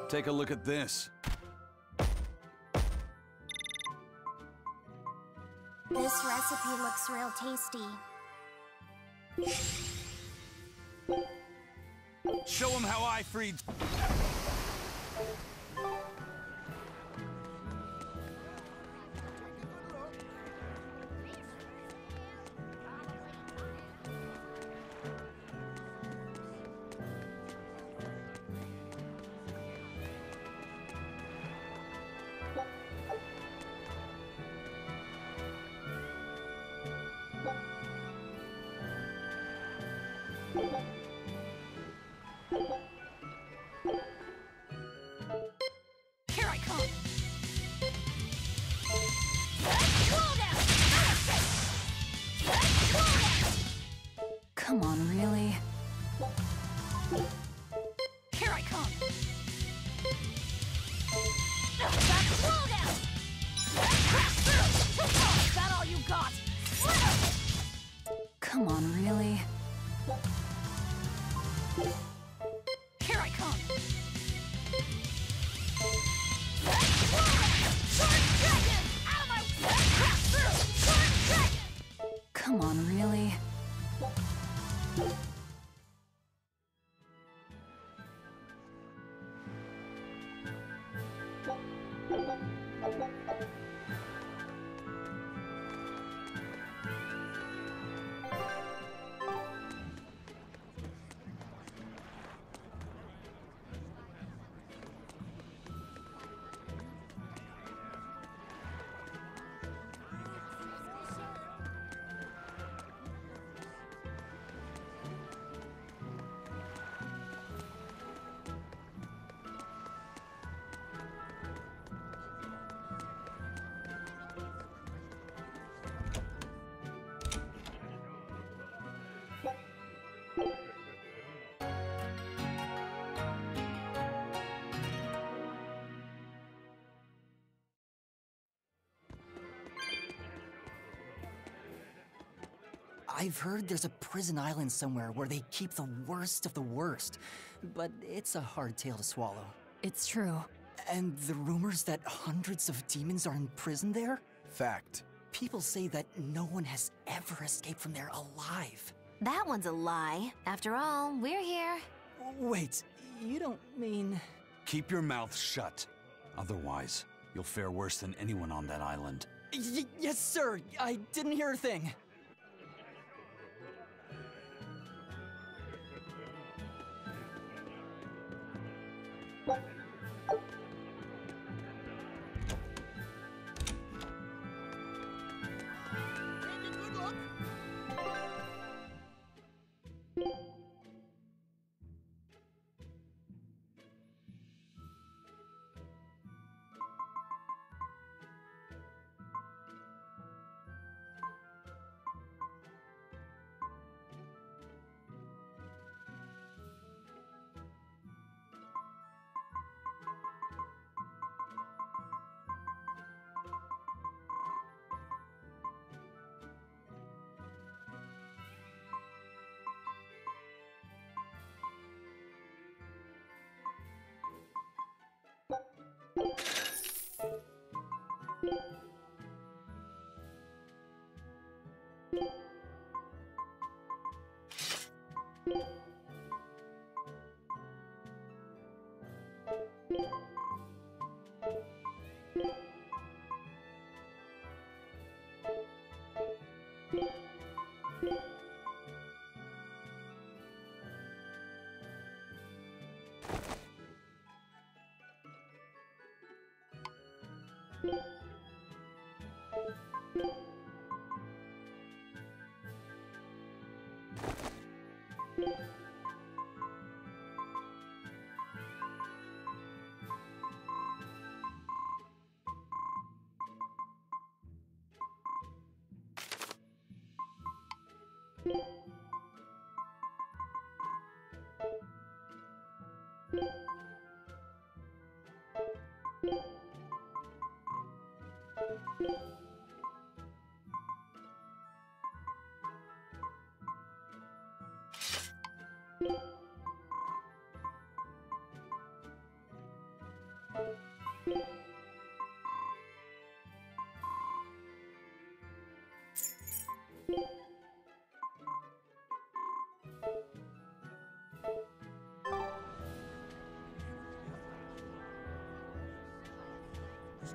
Take a look at this. This recipe looks real tasty. Show him how I freed... Here I come! Come on, really? Here I come! Is that all you got? Come on, really? Here I come! Come on, really? I've heard there's a prison island somewhere where they keep the worst of the worst, but it's a hard tale to swallow. It's true. And the rumors that hundreds of demons are in prison there? Fact. People say that no one has ever escaped from there alive. That one's a lie. After all, we're here. Wait, you don't mean... Keep your mouth shut. Otherwise, you'll fare worse than anyone on that island. Yes, sir. I didn't hear a thing.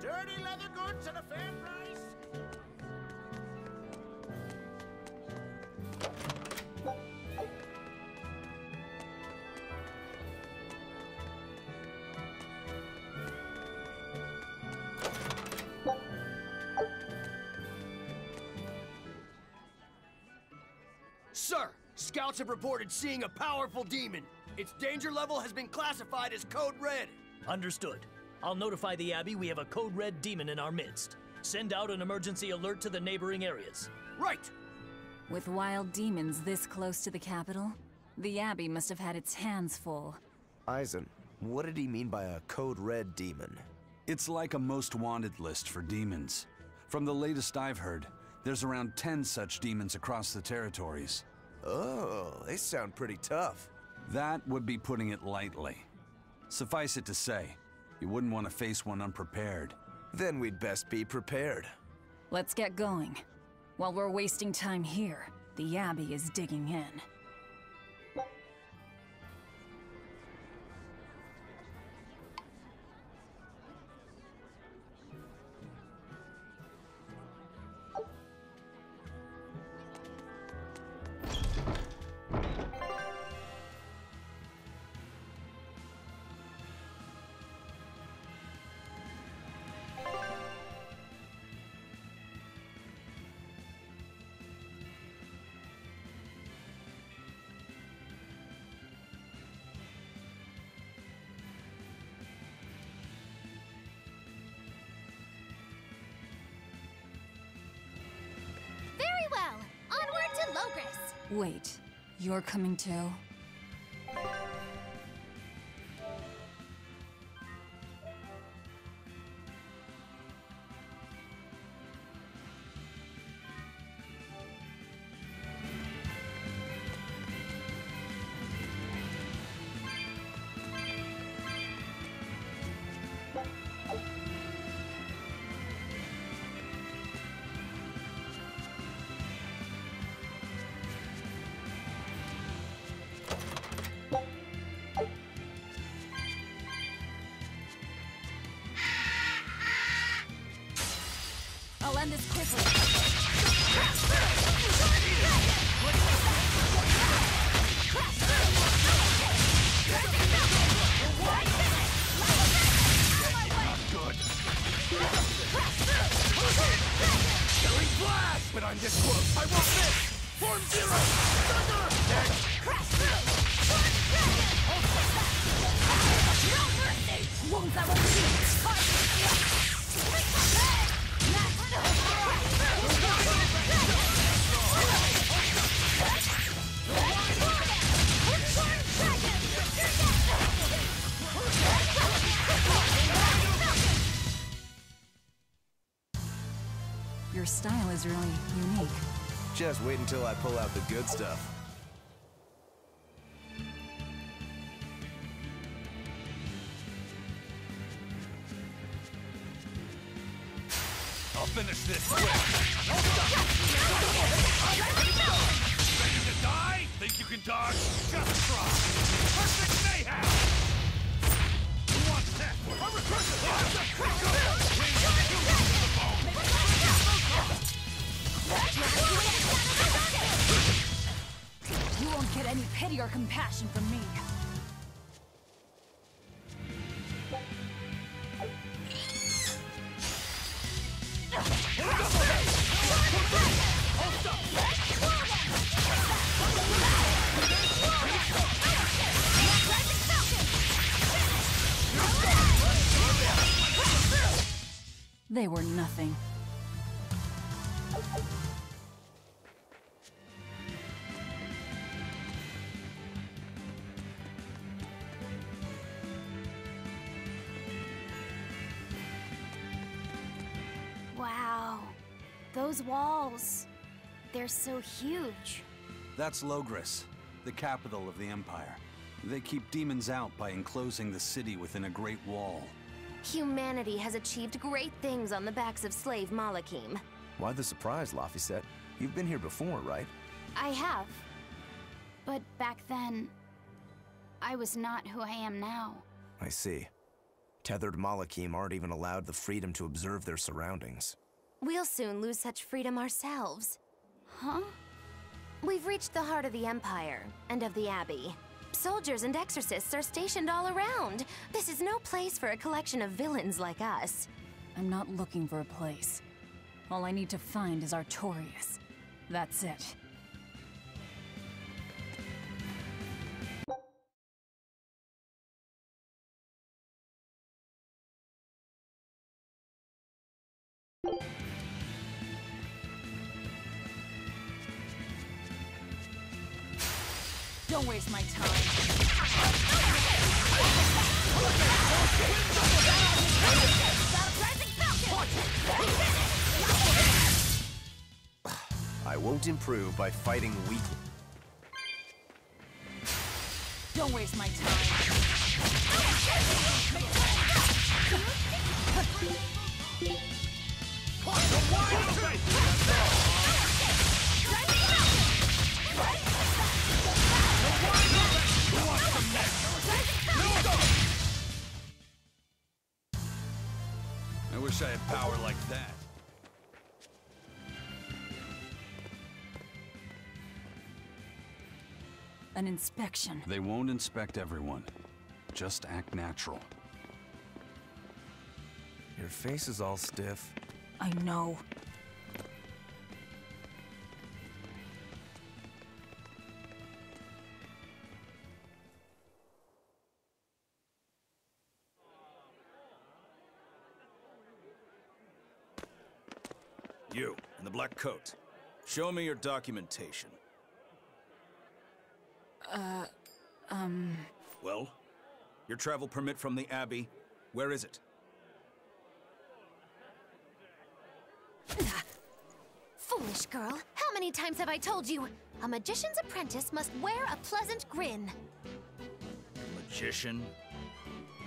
Sturdy leather goods at a fair price. Sir, scouts have reported seeing a powerful demon. Its danger level has been classified as Code Red. Understood. I'll notify the Abbey we have a Code Red demon in our midst. Send out an emergency alert to the neighboring areas. Right! With wild demons this close to the capital, the Abbey must have had its hands full. Eisen, what did he mean by a Code Red demon? It's like a most wanted list for demons. From the latest I've heard, there's around 10 such demons across the territories. Oh, they sound pretty tough. That would be putting it lightly. Suffice it to say, you wouldn't want to face one unprepared. Then we'd best be prepared. Let's get going. While we're wasting time here, the Abbey is digging in. Very well. Onward to Loegres. Wait, you're coming too? I'll end this quickly. Good. Killing flash! But I'm this close. I want this! Form zero! Thunder! No mercy! Wounds I will see! Your style is really unique. Just wait until I pull out the good stuff. I'll finish this quick. Ready to die? Think you can dodge? Just try. Perfect mayhem! Who wants that? I'm You won't get any pity or compassion from me. They were nothing. Wow. Those walls. They're so huge. That's Loegres, the capital of the Empire. They keep demons out by enclosing the city within a great wall. Humanity has achieved great things on the backs of slave Malakim. Why the surprise, Laphicet? You've been here before, right? I have. But back then, I was not who I am now. I see. Tethered Malakim aren't even allowed the freedom to observe their surroundings. We'll soon lose such freedom ourselves. Huh? We've reached the heart of the Empire, and of the Abbey. Soldiers and exorcists are stationed all around. This is no place for a collection of villains like us. I'm not looking for a place. All I need to find is Artorius. That's it. Don't waste my time. I won't improve by fighting weak. Don't waste my time. I wish I had power like that. An inspection. They won't inspect everyone. Just act natural. Your face is all stiff. I know. You, in the black coat. Show me your documentation. Well? Your travel permit from the Abbey, where is it? Foolish girl, how many times have I told you? A magician's apprentice must wear a pleasant grin. Magician?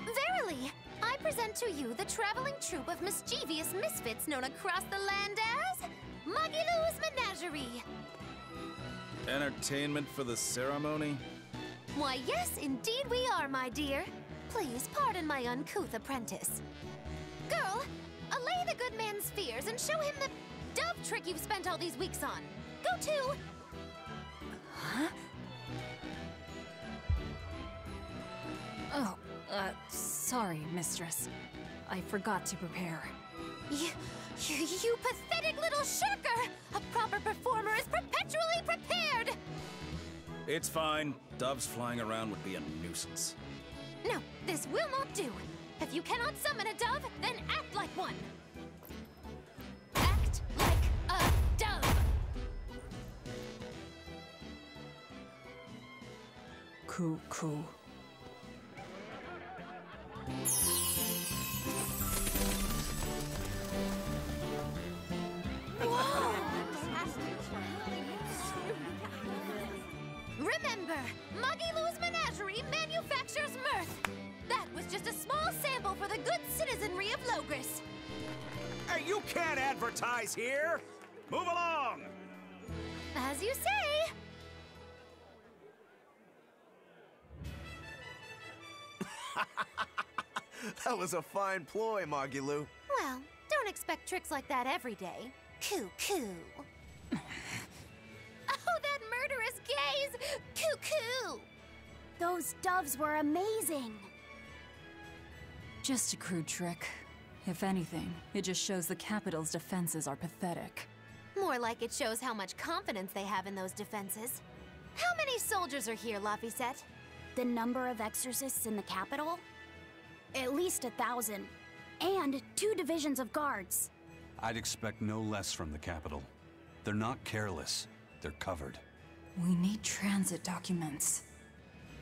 Verily, I present to you the traveling troupe of mischievous misfits known across the land as Magilou's Menagerie. Entertainment for the ceremony? Why, yes, indeed we are, my dear. Please pardon my uncouth apprentice. Girl, allay the good man's fears and show him the dove trick you've spent all these weeks on. Go to... Huh? Oh, sorry, mistress. I forgot to prepare. You pathetic little shirker! A proper performer is perpetually prepared! It's fine. Doves flying around would be a nuisance. No, this will not do. If you cannot summon a dove, then act like one. Act like a dove. Cool. Remember, Magilou's Menagerie manufactures mirth. That was just a small sample for the good citizenry of Loegres. Hey, you can't advertise here! Move along! As you say. That was a fine ploy, Magilou. Well, don't expect tricks like that every day. Coo. Oh, that murderous gaze! Coo. Those doves were amazing. Just a crude trick. If anything, it just shows the capital's defenses are pathetic. More like it shows how much confidence they have in those defenses. How many soldiers are here, Laphicet? The number of exorcists in the capital? At least 1,000. And 2 divisions of guards. I'd expect no less from the capital. They're not careless. They're covered. We need transit documents.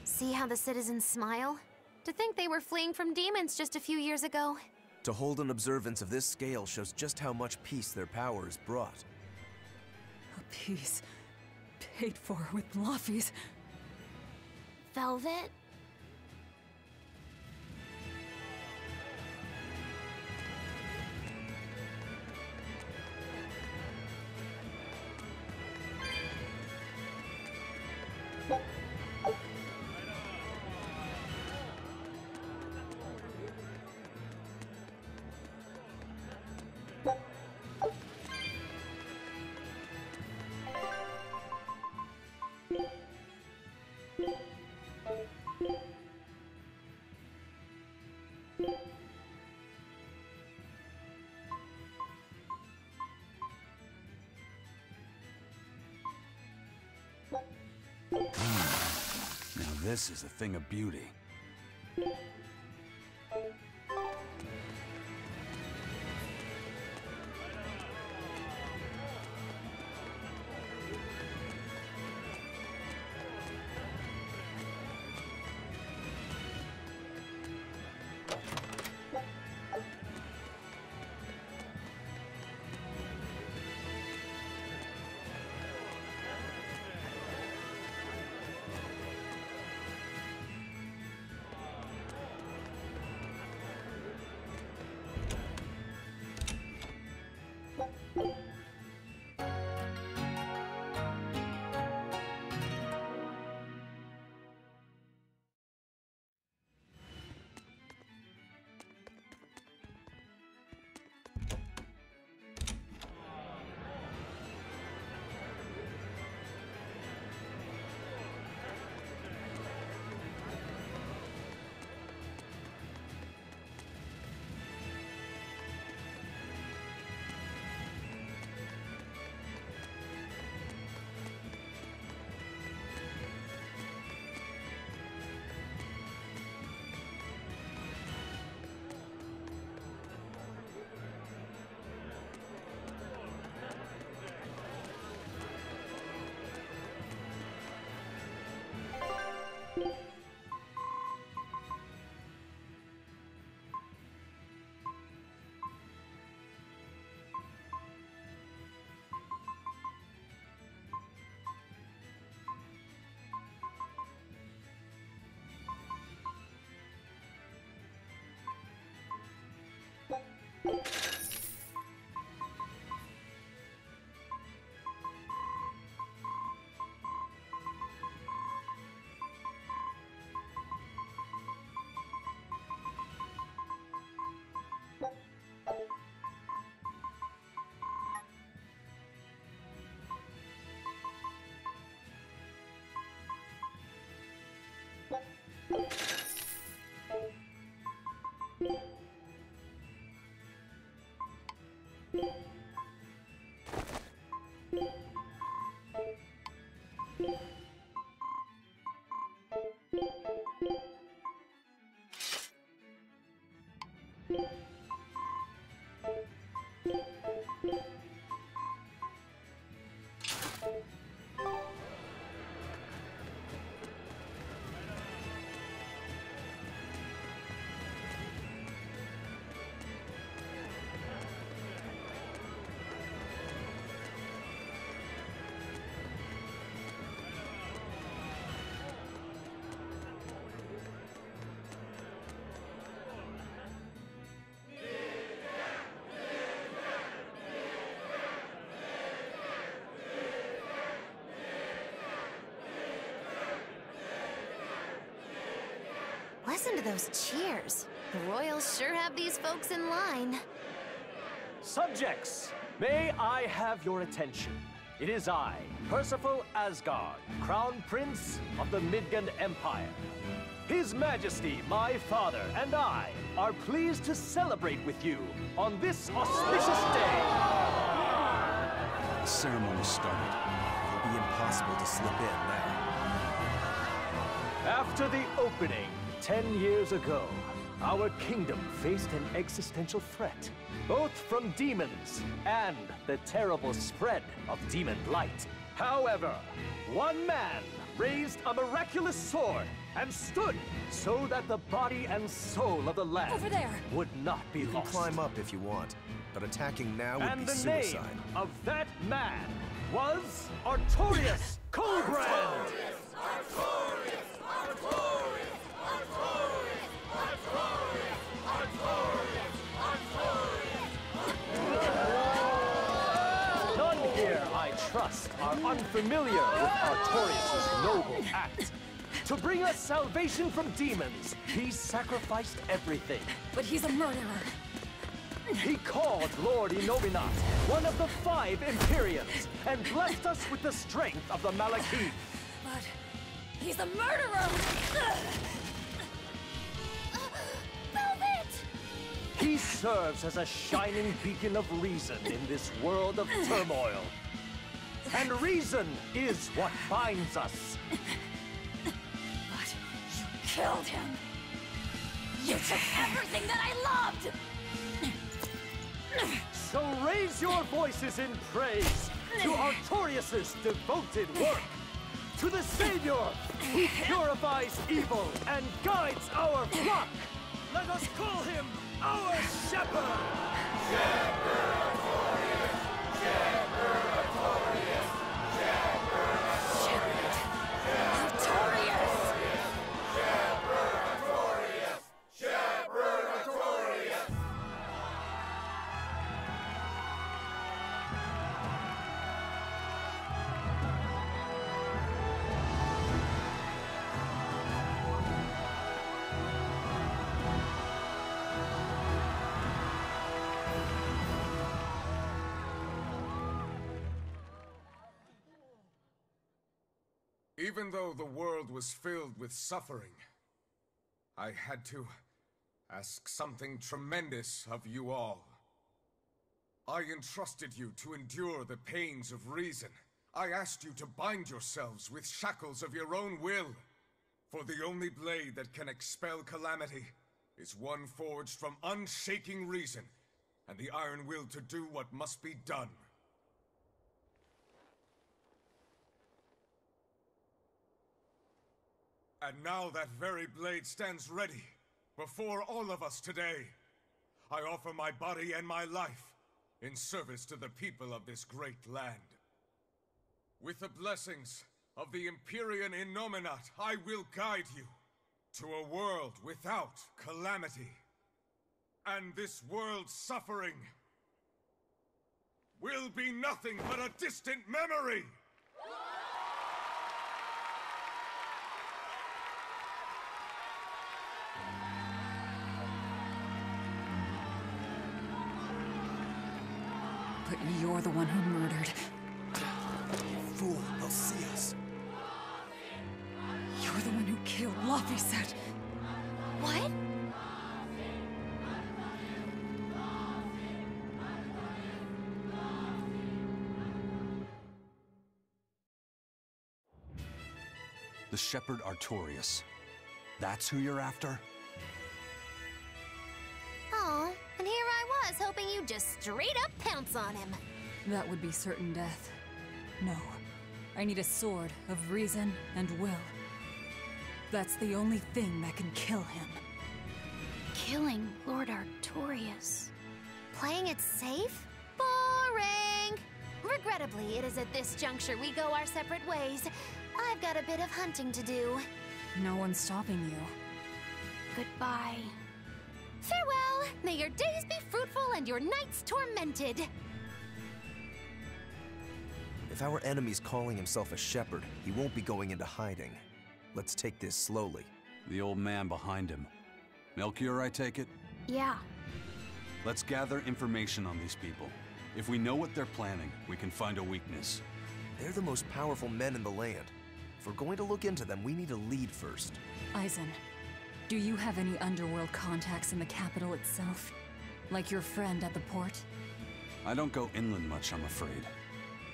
See how the citizens smile? To think they were fleeing from demons just a few years ago. To hold an observance of this scale shows just how much peace their power has brought. A piece paid for with Laffy's. Velvet? Now this is a thing of beauty. Listen to those cheers. The royals sure have these folks in line. Subjects, may I have your attention? It is I, Percival Asgard, Crown Prince of the Midgard Empire. His Majesty, my father, and I are pleased to celebrate with you on this auspicious day. The ceremony started. It'll be impossible to slip in now. After the opening 10 years ago, our kingdom faced an existential threat, both from demons and the terrible spread of demon blight. However, one man raised a miraculous sword and stood so that the body and soul of the land Over there. would not be You can lost. climb up if you want, but attacking now would And be the suicide. name of that man was Artorius Celebration. None here, I trust are unfamiliar with Artorius' noble act. To bring us salvation from demons, he sacrificed everything. But he's a murderer. He called Lord Innominat one of the 5 Imperiums and blessed us with the strength of the Malachim. But he's a murderer! Velvet! He serves as a shining beacon of reason in this world of turmoil. And reason is what binds us. But you killed him! You took everything that I loved! So raise your voices in praise to Artorius' devoted work, to the Savior who purifies evil and guides our flock. Let us call him our Shepherd! Shepherd Artorius! Shepherd Artorius! Shepherd Artorius! Artorius! Shepherd Artorius! Shepherd Artorius! Even though the world was filled with suffering, I had to ask something tremendous of you all. I entrusted you to endure the pains of reason. I asked you to bind yourselves with shackles of your own will. For the only blade that can expel calamity is one forged from unshaking reason and the iron will to do what must be done. And now that very blade stands ready, before all of us today. I offer my body and my life in service to the people of this great land. With the blessings of the Empyrean Innominat, I will guide you to a world without calamity. And this world's suffering will be nothing but a distant memory! But you're the one who murdered. You fool, they'll see us. You're the one who killed Laphicet. What? The Shepherd Artorius. That's who you're after? Oh, and here I was hoping you'd just straight up pounce on him. That would be certain death. No. I need a sword of reason and will. That's the only thing that can kill him. Killing Lord Artorius. Playing it safe? Boring! Regrettably, it is at this juncture we go our separate ways. I've got a bit of hunting to do. No one's stopping you. Goodbye. Farewell! May your days be fruitful and your nights tormented! If our enemy's calling himself a shepherd, he won't be going into hiding. Let's take this slowly. The old man behind him. Melchior, I take it? Yeah. Let's gather information on these people. If we know what they're planning, we can find a weakness. They're the most powerful men in the land. If we're going to look into them, we need a lead first. Eisen, do you have any underworld contacts in the capital itself? Like your friend at the port? I don't go inland much, I'm afraid.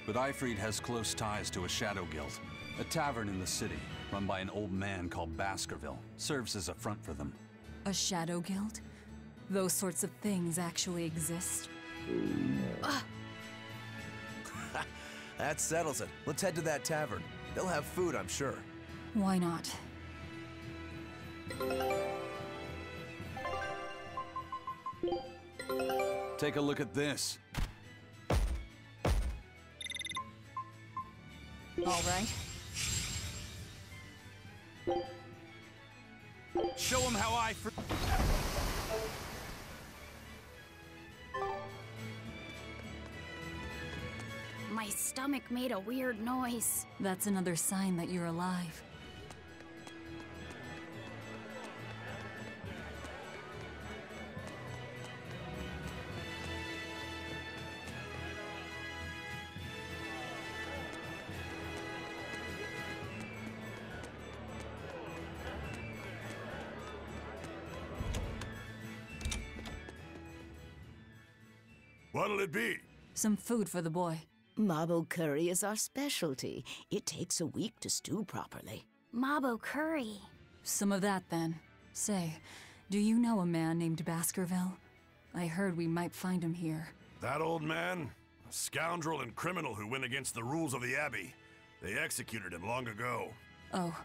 But Eifried has close ties to a shadow guild. A tavern in the city, run by an old man called Baskerville, serves as a front for them. A shadow guild? Those sorts of things actually exist? That settles it. Let's head to that tavern. They'll have food, I'm sure. Why not? Take a look at this. All right. Show them how I... My stomach made a weird noise. That's another sign that you're alive. What'll it be? Some food for the boy. Mabo curry is our specialty. It takes a week to stew properly. Mabo curry. Some of that, then. Say, do you know a man named Baskerville? I heard we might find him here. That old man? A scoundrel and criminal who went against the rules of the Abbey. They executed him long ago. Oh.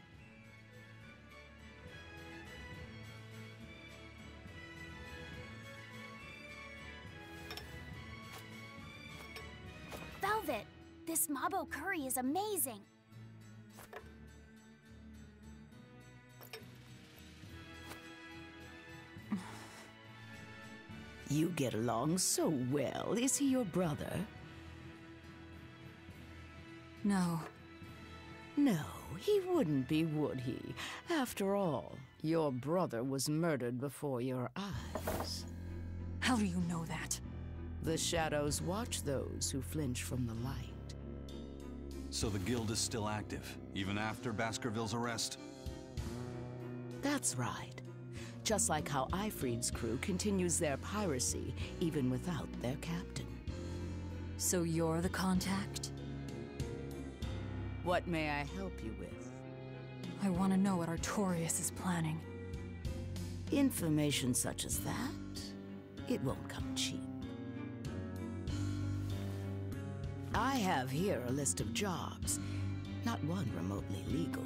Velvet, this Mabo curry is amazing. You get along so well. Is he your brother? No. No, he wouldn't be, would he? After all, your brother was murdered before your eyes. How do you know that? The shadows watch those who flinch from the light. So the guild is still active, even after Baskerville's arrest? That's right. Just like how Ifreed's crew continues their piracy, even without their captain. So you're the contact? What may I help you with? I want to know what Artorius is planning. Information such as that, it won't come cheap. I have here a list of jobs, not one remotely legal.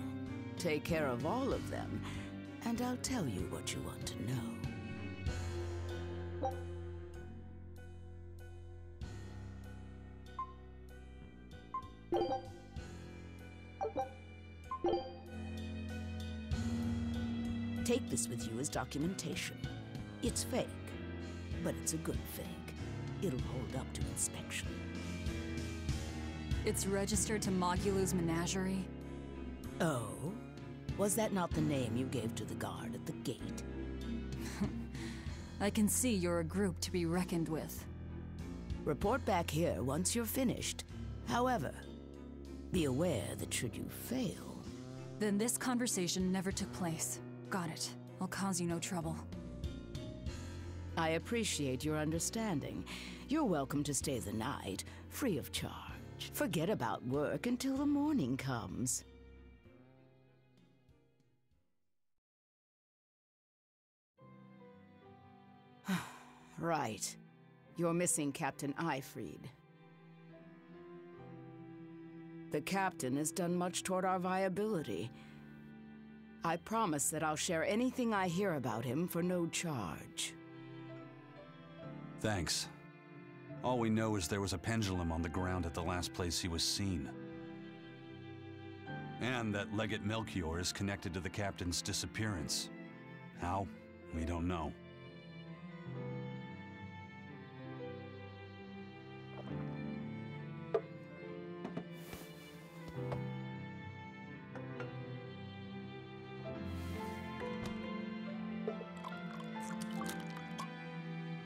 Take care of all of them, and I'll tell you what you want to know. Take this with you as documentation. It's fake, but it's a good fake. It'll hold up to inspection. It's registered to Mogulu's menagerie? Oh? Was that not the name you gave to the guard at the gate? I can see you're a group to be reckoned with. Report back here once you're finished. However, be aware that should you fail... Then this conversation never took place. Got it. I'll cause you no trouble. I appreciate your understanding. You're welcome to stay the night, free of charge. Forget about work until the morning comes. Right. You're missing Captain Ifreed. The captain has done much toward our viability. I promise that I'll share anything I hear about him for no charge. Thanks. All we know is there was a pendulum on the ground at the last place he was seen. And that Legate Melchior is connected to the captain's disappearance. How? We don't know.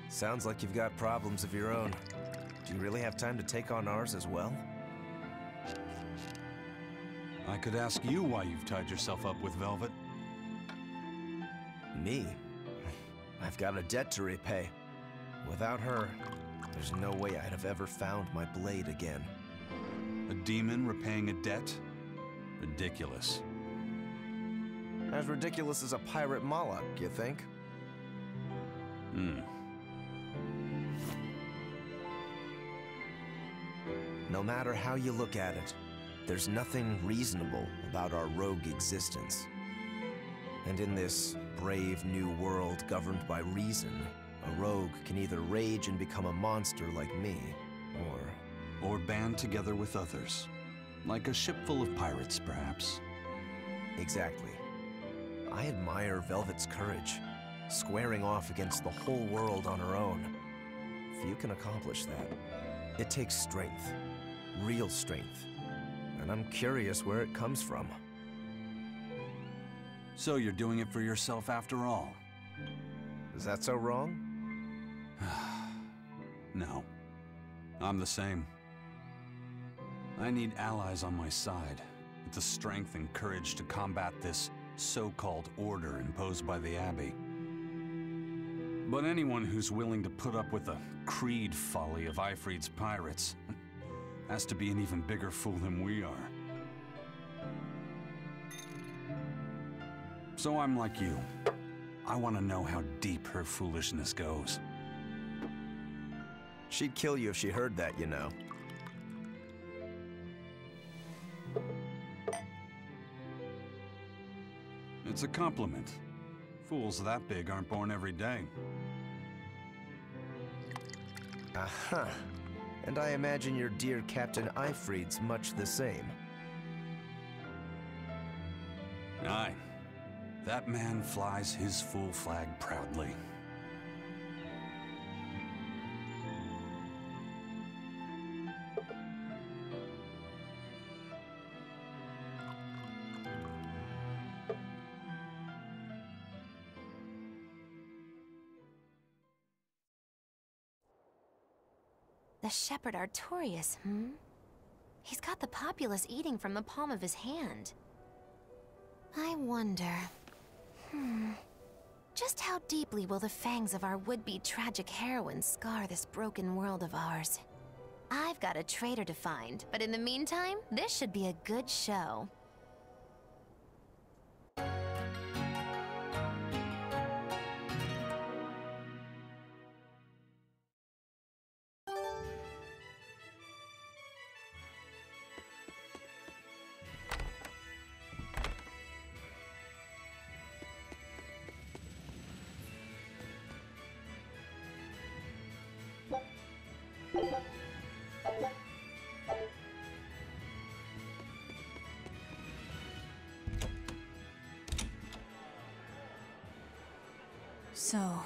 Sounds like you've got problems of your own. Do you really have time to take on ours as well? I could ask you why you've tied yourself up with Velvet. Me? I've got a debt to repay. Without her, there's no way I'd have ever found my blade again. A demon repaying a debt? Ridiculous. As ridiculous as a pirate Moloch, you think? No matter how you look at it, there's nothing reasonable about our rogue existence. And in this brave new world governed by reason, a rogue can either rage and become a monster like me, or band together with others. Like a ship full of pirates, perhaps. Exactly. I admire Velvet's courage, squaring off against the whole world on her own. Few can accomplish that. It takes strength, Real strength. And I'm curious where it comes from. So you're doing it for yourself after all? Is that so wrong? No. I'm the same. I need allies on my side, with the strength and courage to combat this so-called order imposed by the Abbey. But anyone who's willing to put up with the creed folly of Aifread's pirates has to be an even bigger fool than we are. So I'm like you. I want to know how deep her foolishness goes. She'd kill you if she heard that, you know. It's a compliment. Fools that big aren't born every day. Aha. And I imagine your dear Captain Aifread's much the same. Aye. That man flies his fool flag proudly. The shepherd Artorius, He's got the populace eating from the palm of his hand. I wonder... Just how deeply will the fangs of our would-be tragic heroine scar this broken world of ours? I've got a traitor to find, but in the meantime, this should be a good show. So,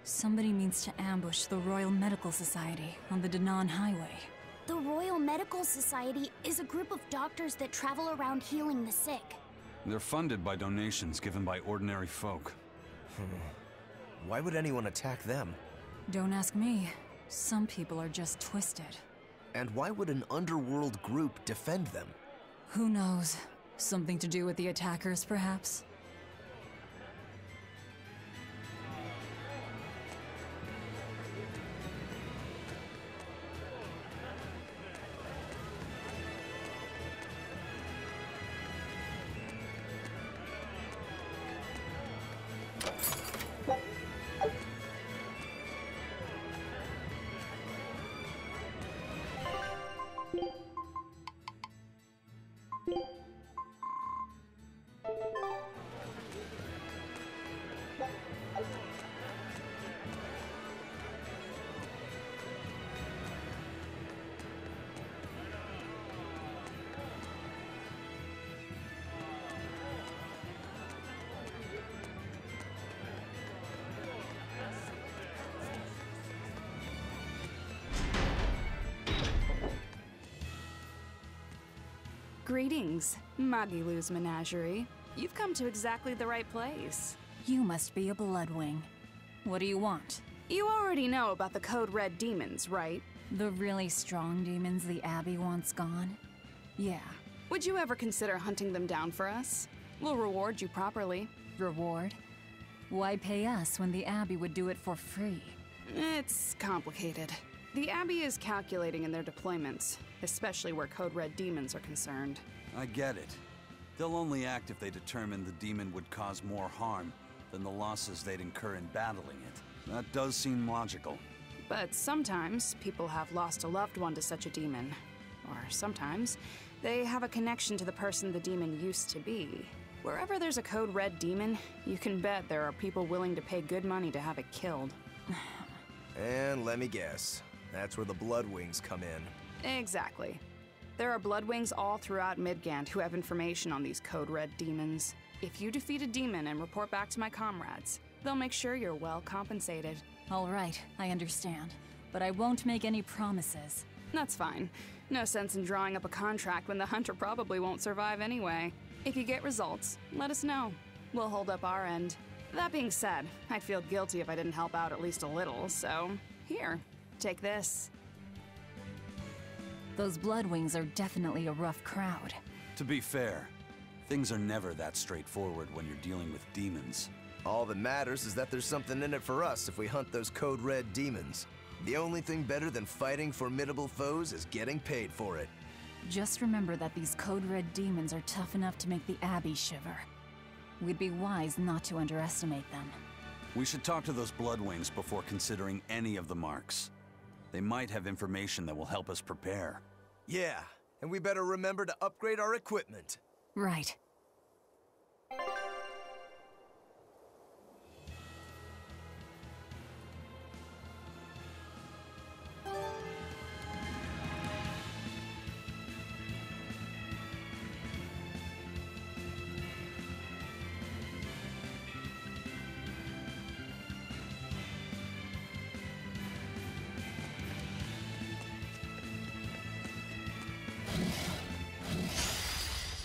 somebody means to ambush the Royal Medical Society on the Danann Highway. The Royal Medical Society is a group of doctors that travel around healing the sick. They're funded by donations given by ordinary folk. Why would anyone attack them? Don't ask me. Some people are just twisted. And why would an underworld group defend them? Who knows? Something to do with the attackers, perhaps? Greetings, Magilou's menagerie. You've come to exactly the right place. You must be a Bloodwing. What do you want? You already know about the Code Red demons, right? The really strong demons the Abbey wants gone? Yeah. Would you ever consider hunting them down for us? We'll reward you properly. Reward? Why pay us when the Abbey would do it for free? It's complicated. The Abbey is calculating in their deployments, especially where Code Red demons are concerned. I get it. They'll only act if they determine the demon would cause more harm than the losses they'd incur in battling it. That does seem logical. But sometimes people have lost a loved one to such a demon. Or sometimes they have a connection to the person the demon used to be. Wherever there's a Code Red demon, you can bet there are people willing to pay good money to have it killed. And let me guess. That's where the Bloodwings come in. Exactly. There are Bloodwings all throughout Midgand who have information on these Code Red demons. If you defeat a demon and report back to my comrades, they'll make sure you're well compensated. All right, I understand. But I won't make any promises. That's fine. No sense in drawing up a contract when the hunter probably won't survive anyway. If you get results, let us know. We'll hold up our end. That being said, I'd feel guilty if I didn't help out at least a little, so here, take this. Those Bloodwings are definitely a rough crowd. To be fair, things are never that straightforward when you're dealing with demons. All that matters is that there's something in it for us if we hunt those Code Red demons. The only thing better than fighting formidable foes is getting paid for it. Just remember that these Code Red demons are tough enough to make the Abbey shiver. We'd be wise not to underestimate them. We should talk to those Bloodwings before considering any of the marks. They might have information that will help us prepare. Yeah, and we better remember to upgrade our equipment. Right.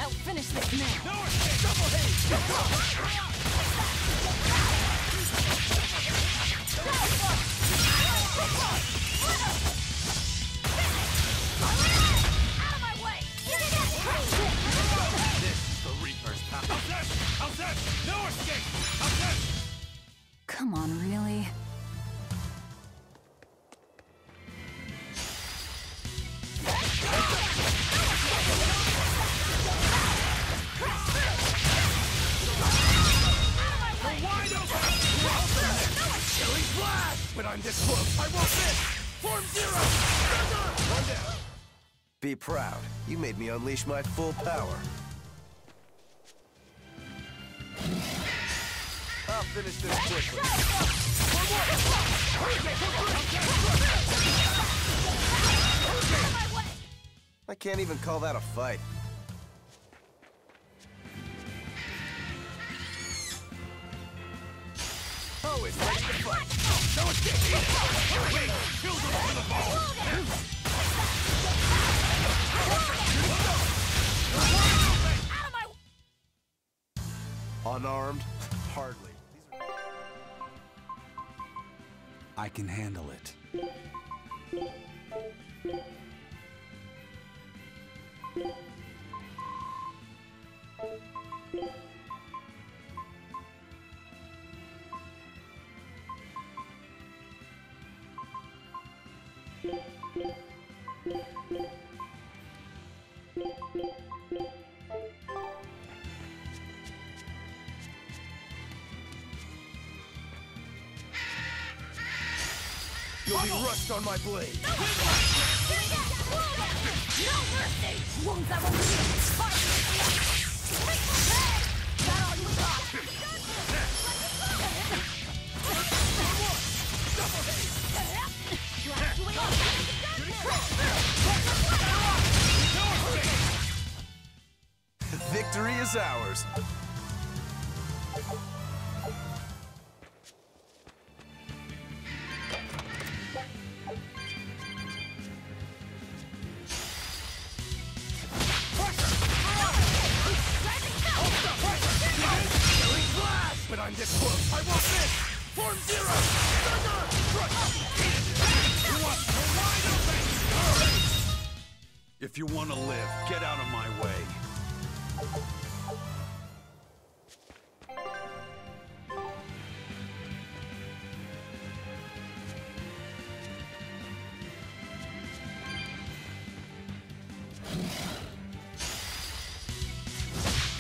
I'll finish this now. Double hit! Out of my way! This is the Reaper's path. How's that? No escape! How's that? Come on, really? But I'm this close. I won't miss. Form zero. One down. Be proud. You made me unleash my full power. I'll finish this quickly. I can't even call that a fight. Oh, it's ready to fight. No escape. Wait, kill them for the ball. Unarmed? Hardly. I can handle it. You'll be rushed on my blade. No mercy! Wounds that will leave! Is that all you got? Victory is ours. But I'm this close. I won't miss. Form zero. If you want to live, get out of my way.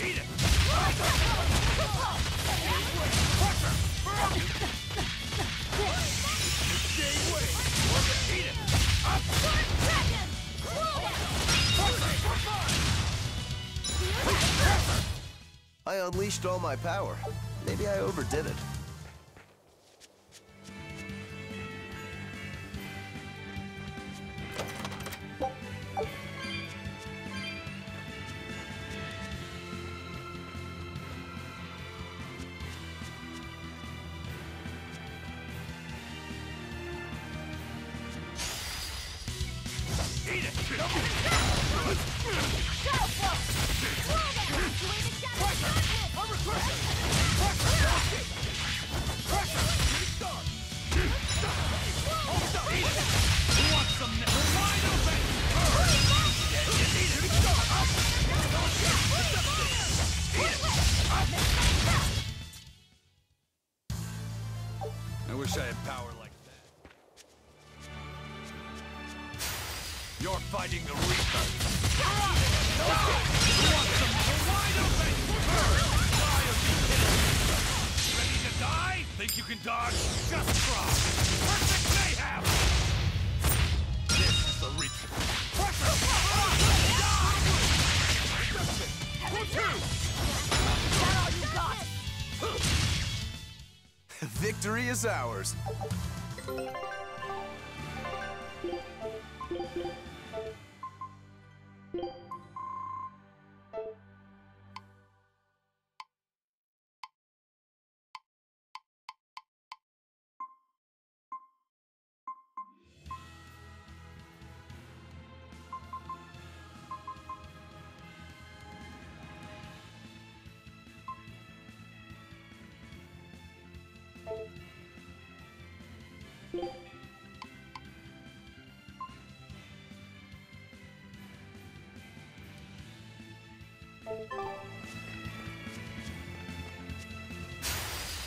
Eat it. I unleashed all my power. Maybe I overdid it. I wish I had power like that. You're fighting the Reaper. You want some wide open? Ready to die? Think you can dodge? Just try. Perfect mayhem! This is the Reaper. Victory is ours.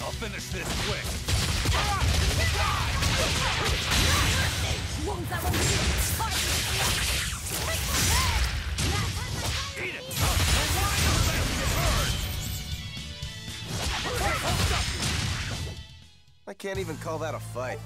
I'll finish this quick. Eat it! I can't even call that a fight.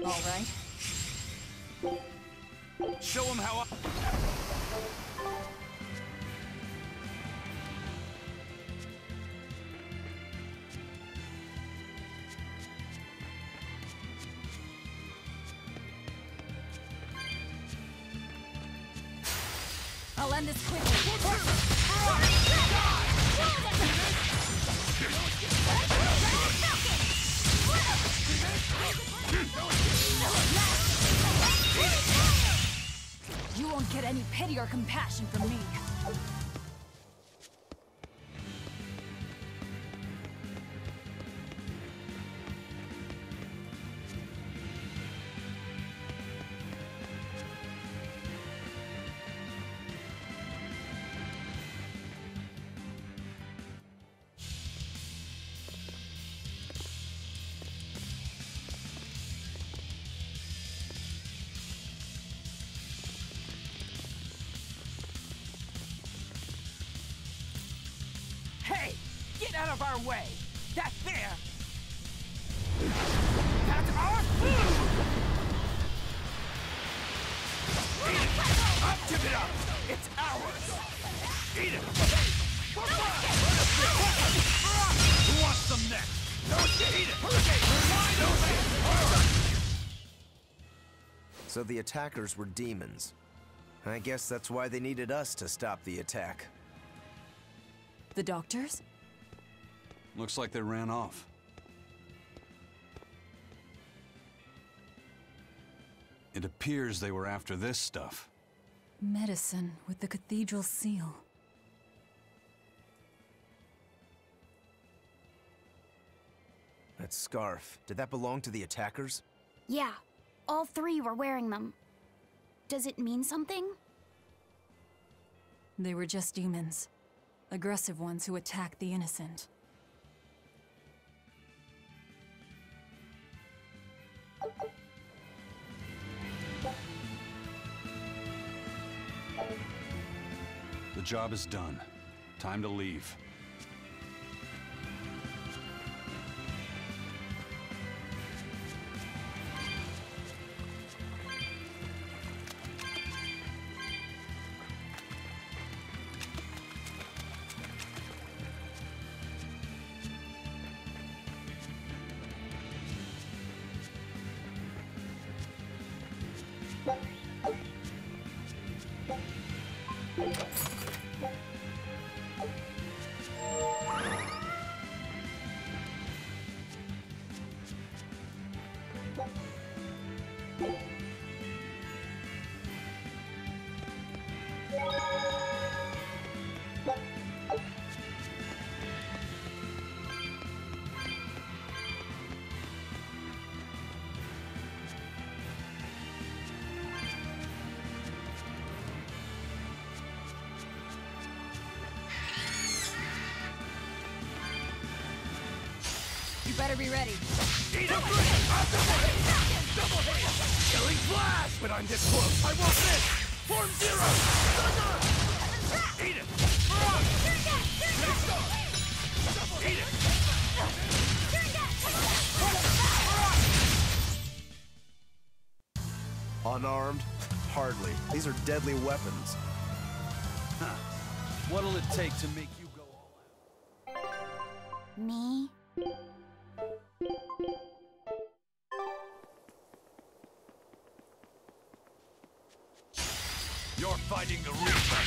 All right. Show him how I... I'll end this quickly. You won't get any pity or compassion from me. Hey! Get out of our way! That there! That's our food! Up, give it up! It's ours! Eat it! Who wants some next? Eat it! So the attackers were demons. I guess that's why they needed us to stop the attack. The doctors? Looks like they ran off. It appears they were after this stuff. Medicine with the cathedral seal. That scarf, did that belong to the attackers? Yeah, all three were wearing them. Does it mean something? They were just demons. Aggressive ones who attack the innocent. The job is done. Time to leave. You better be ready. Eat it! Double hit! Killing flash! When I'm this close, I won't miss! Form zero! Eat it! Eat it! Unarmed? Hardly. These are deadly weapons. Huh. What'll it take to make you go all out? Me? You're fighting the Reaper!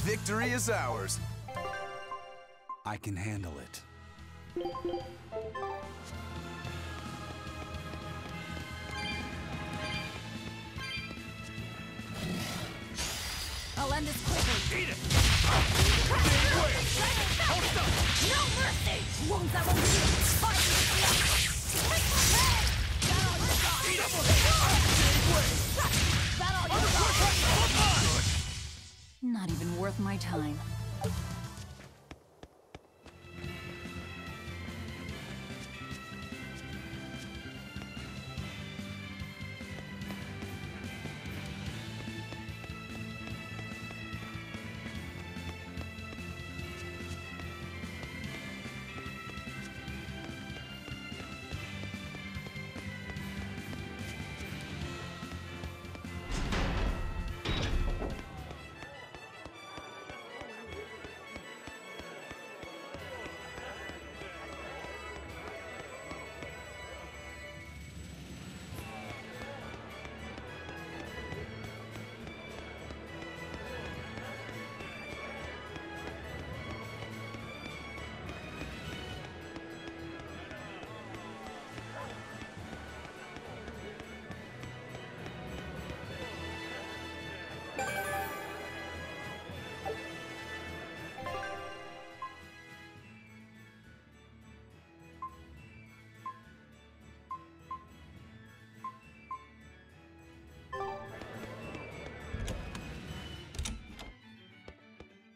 Victory is ours. I can handle it. I'll end this quickly. Eat it! No mercy! Wounds that will leave fight! That all you got! Eat it! That all you got! Not even worth my time.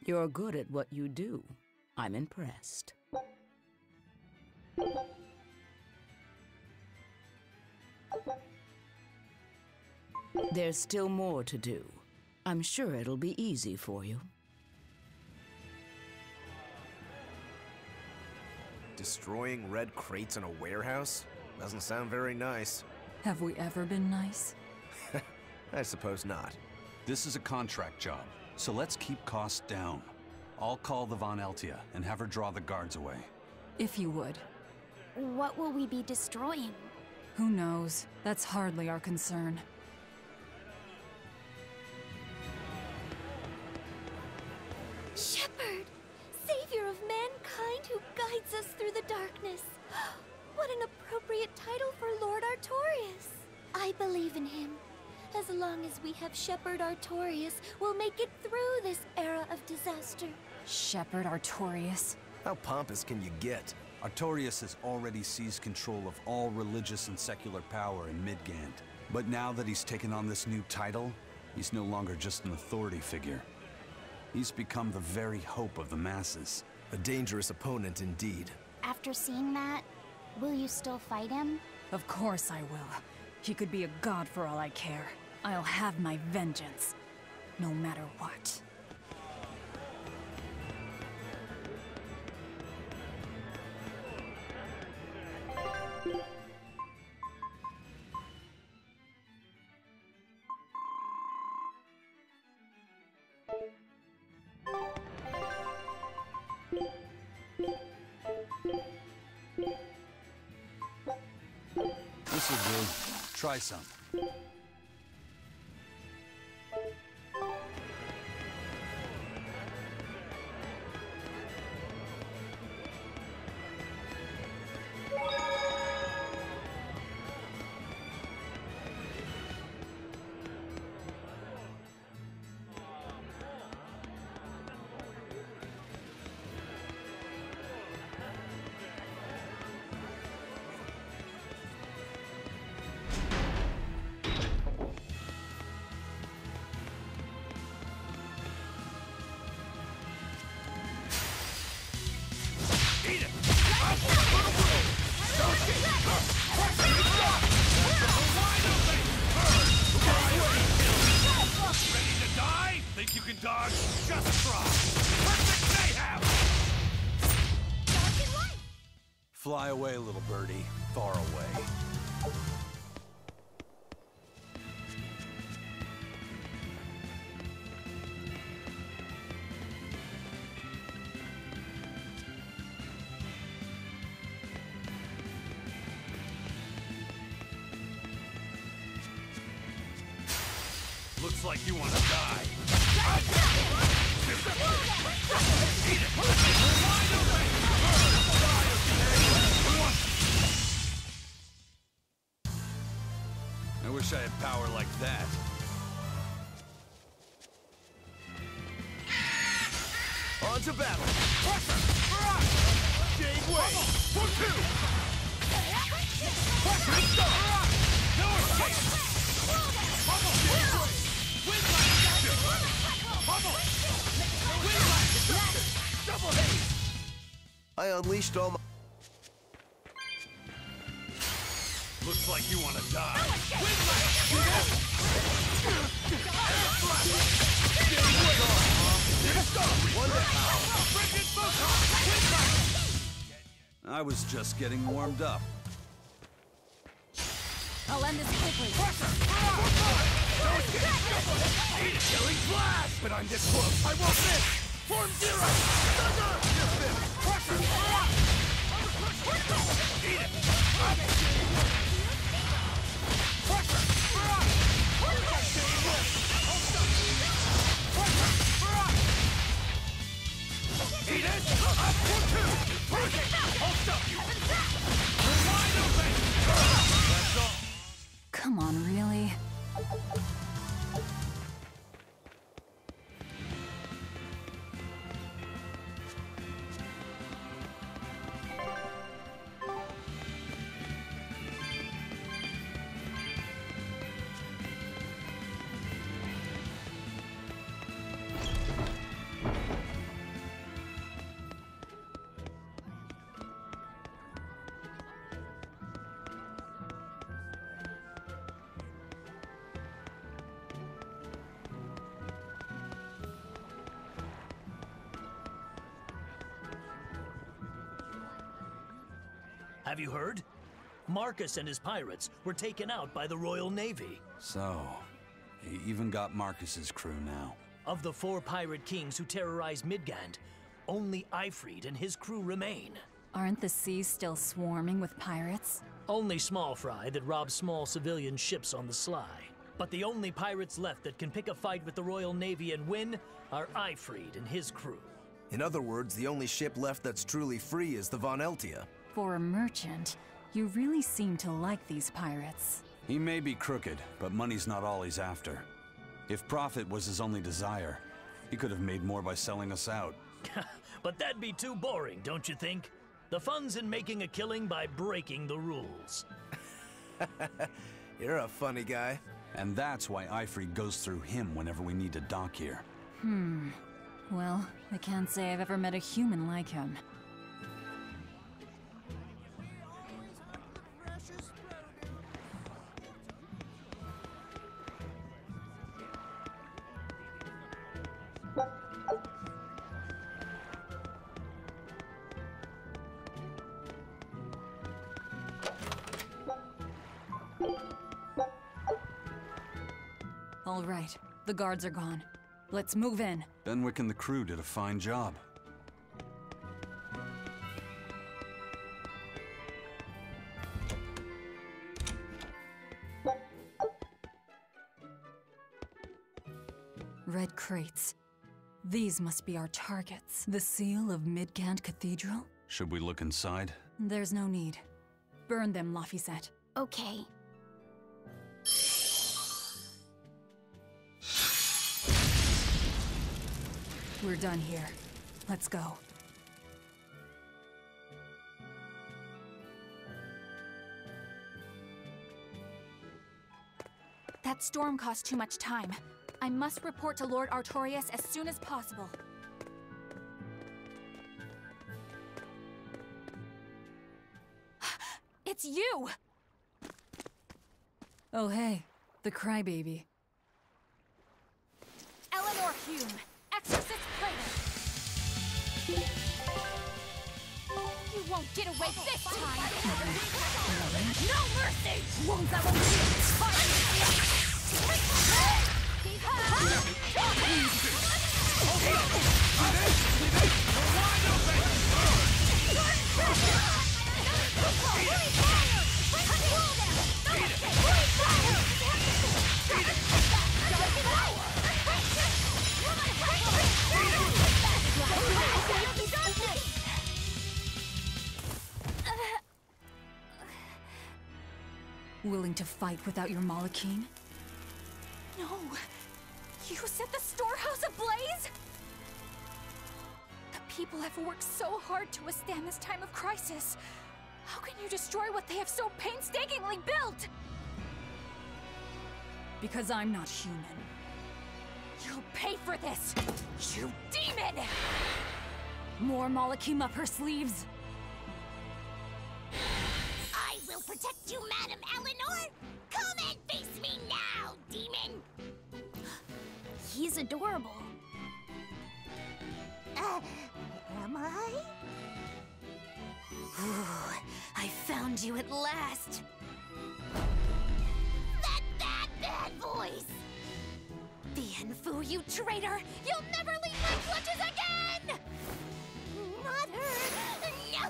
You're good at what you do. I'm impressed. There's still more to do. I'm sure it'll be easy for you. Destroying red crates in a warehouse? Doesn't sound very nice. Have we ever been nice? I suppose not. This is a contract job, so let's keep costs down. I'll call the Von Eltia and have her draw the guards away. If you would. What will we be destroying? Who knows? That's hardly our concern. Shepherd! Savior of mankind who guides us through the darkness. What an appropriate title for Lord Artorius. I believe in him. As long as we have Shepherd Artorius, we'll make it through this era of disaster. Shepherd Artorius? How pompous can you get? Artorius has already seized control of all religious and secular power in Midgand. But now that he's taken on this new title, he's no longer just an authority figure. He's become the very hope of the masses. A dangerous opponent indeed. After seeing that, will you still fight him? Of course I will. He could be a god for all I care. I'll have my vengeance. No matter what. This'll do. Try some. Fly away, little birdie. Far away. Looks like you want to die. I wish I had power like that. On to battle! Gave way! For two! No escape! I unleashed all my... Looks like you want to die. I was just getting warmed up. I'll end this quickly. Killing flash! But I'm this close. I won't miss! Form zero! Pressure! Eat it! Eat it! Up for two! I'll stop you! You're wide open! That's all! Come on, really? Have you heard? Marcus and his pirates were taken out by the Royal Navy. So, he even got Marcus's crew now. Of the 4 pirate kings who terrorized Midgand, only Ifrid and his crew remain. Aren't the seas still swarming with pirates? Only small fry that rob small civilian ships on the sly. But the only pirates left that can pick a fight with the Royal Navy and win are Ifrid and his crew. In other words, the only ship left that's truly free is the Von Eltia. For a merchant, you really seem to like these pirates. He may be crooked, but money's not all he's after. If profit was his only desire, he could have made more by selling us out. But that'd be too boring, don't you think? The fun's in making a killing by breaking the rules. You're a funny guy. And that's why Ifrid goes through him whenever we need to dock here. Well, I can't say I've ever met a human like him. All right, the guards are gone. Let's move in. Benwick and the crew did a fine job. Red crates. These must be our targets. The seal of Midgand Cathedral? Should we look inside? There's no need. Burn them, Laphicet. Okay. We're done here. Let's go. That storm cost too much time. I must report to Lord Artorius as soon as possible. It's you! Oh hey, the crybaby. Eleanor Hume, Exorcist Praetor! You won't get away this time! No mercy! Wounds that won't Willing to fight without your Malachine? No! You set the storehouse ablaze?! The people have worked so hard to withstand this time of crisis. How can you destroy what they have so painstakingly built? Because I'm not human. You'll pay for this, you demon! More Malachim up her sleeves. I will protect you, Madam Eleanor! Come and face me now, demon! He's adorable. Am I? I found you at last. That bad voice! Bienfu, you traitor! You'll never leave my clutches again! Mother! No!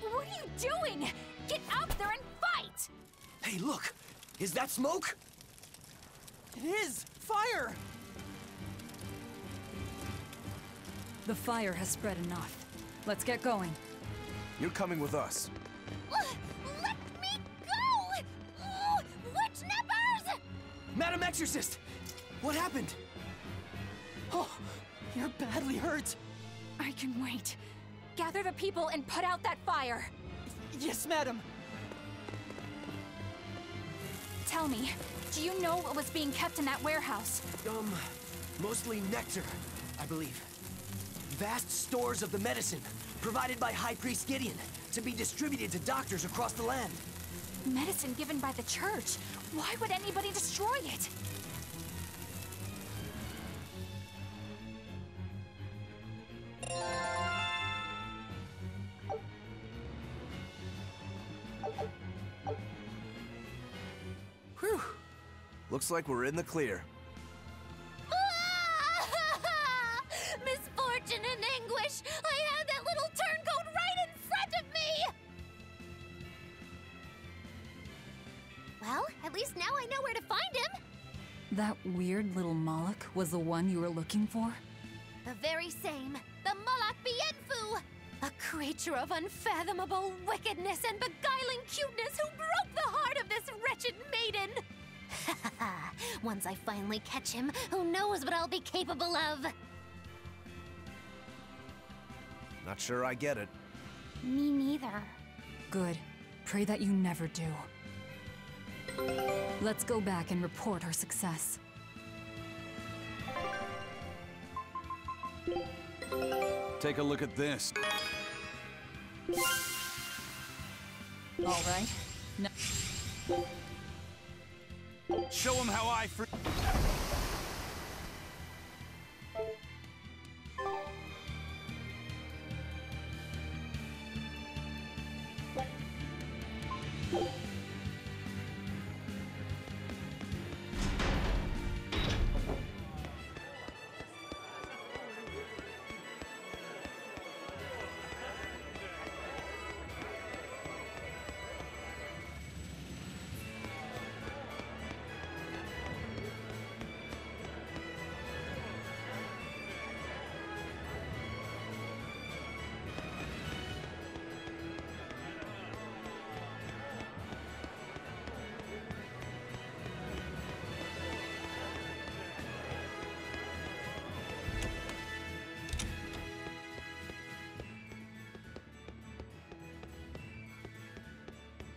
What are you doing? Get out there and fight! Hey, look! Is that smoke? It is! Fire! The fire has spread enough. Let's get going. You're coming with us. Let me go! Oh, witch nippers! Madam Exorcist! What happened? Oh, you're badly hurt. I can wait. Gather the people and put out that fire. Yes, madam. Tell me, do you know what was being kept in that warehouse? Mostly nectar, I believe. Vast stores of the medicine, provided by High Priest Gideon, to be distributed to doctors across the land. Medicine given by the church. Why would anybody destroy it? Whew. Looks like we're in the clear. Misfortune and anguish! I had that little turncoat right in front of me! Well, at least now I know where to find him. That weird little Moloch was the one you were looking for? The very same. The Moloch Bienfu! A creature of unfathomable wickedness and beguiling cuteness who broke the heart of this wretched maiden! Once I finally catch him, who knows what I'll be capable of? Not sure I get it. Me neither. Good. Pray that you never do. Let's go back and report our success. Take a look at this. All right. No. Show him how I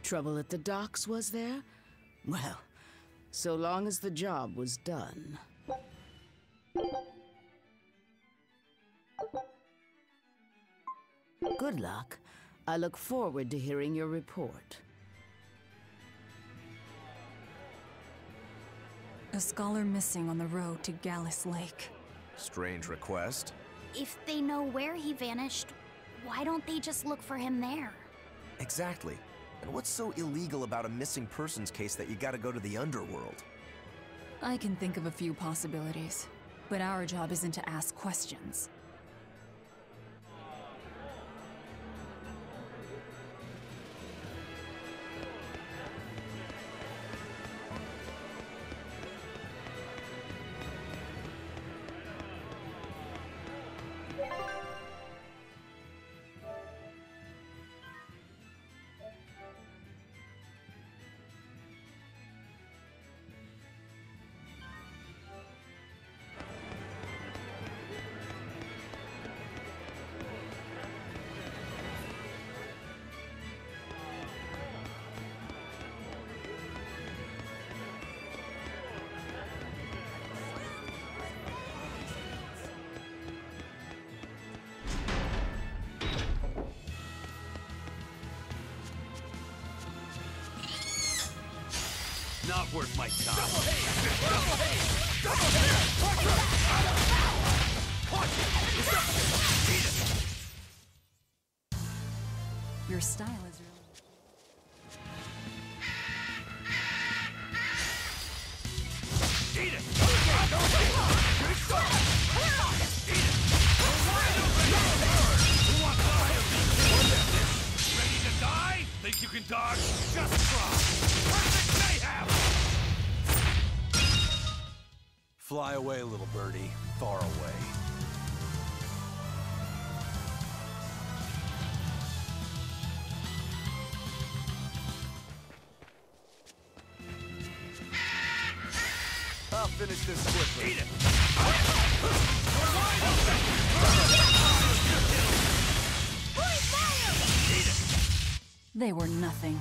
Trouble at the docks, was there? Well, so long as the job was done. Good luck. I look forward to hearing your report. A scholar missing on the road to Gallus Lake. Strange request. If they know where he vanished, why don't they just look for him there? Exactly. And what's so illegal about a missing persons case that you gotta go to the underworld? I can think of a few possibilities, but our job isn't to ask questions. Not worth my time. Double hit! Double hit! Double hit! Your style is really... Eat it! Who wants to ready to die? Think you can dodge? Just try! Perfect mayhem! Fly away, little birdie. Far away. I'll finish this quickly. Eat it! They were nothing.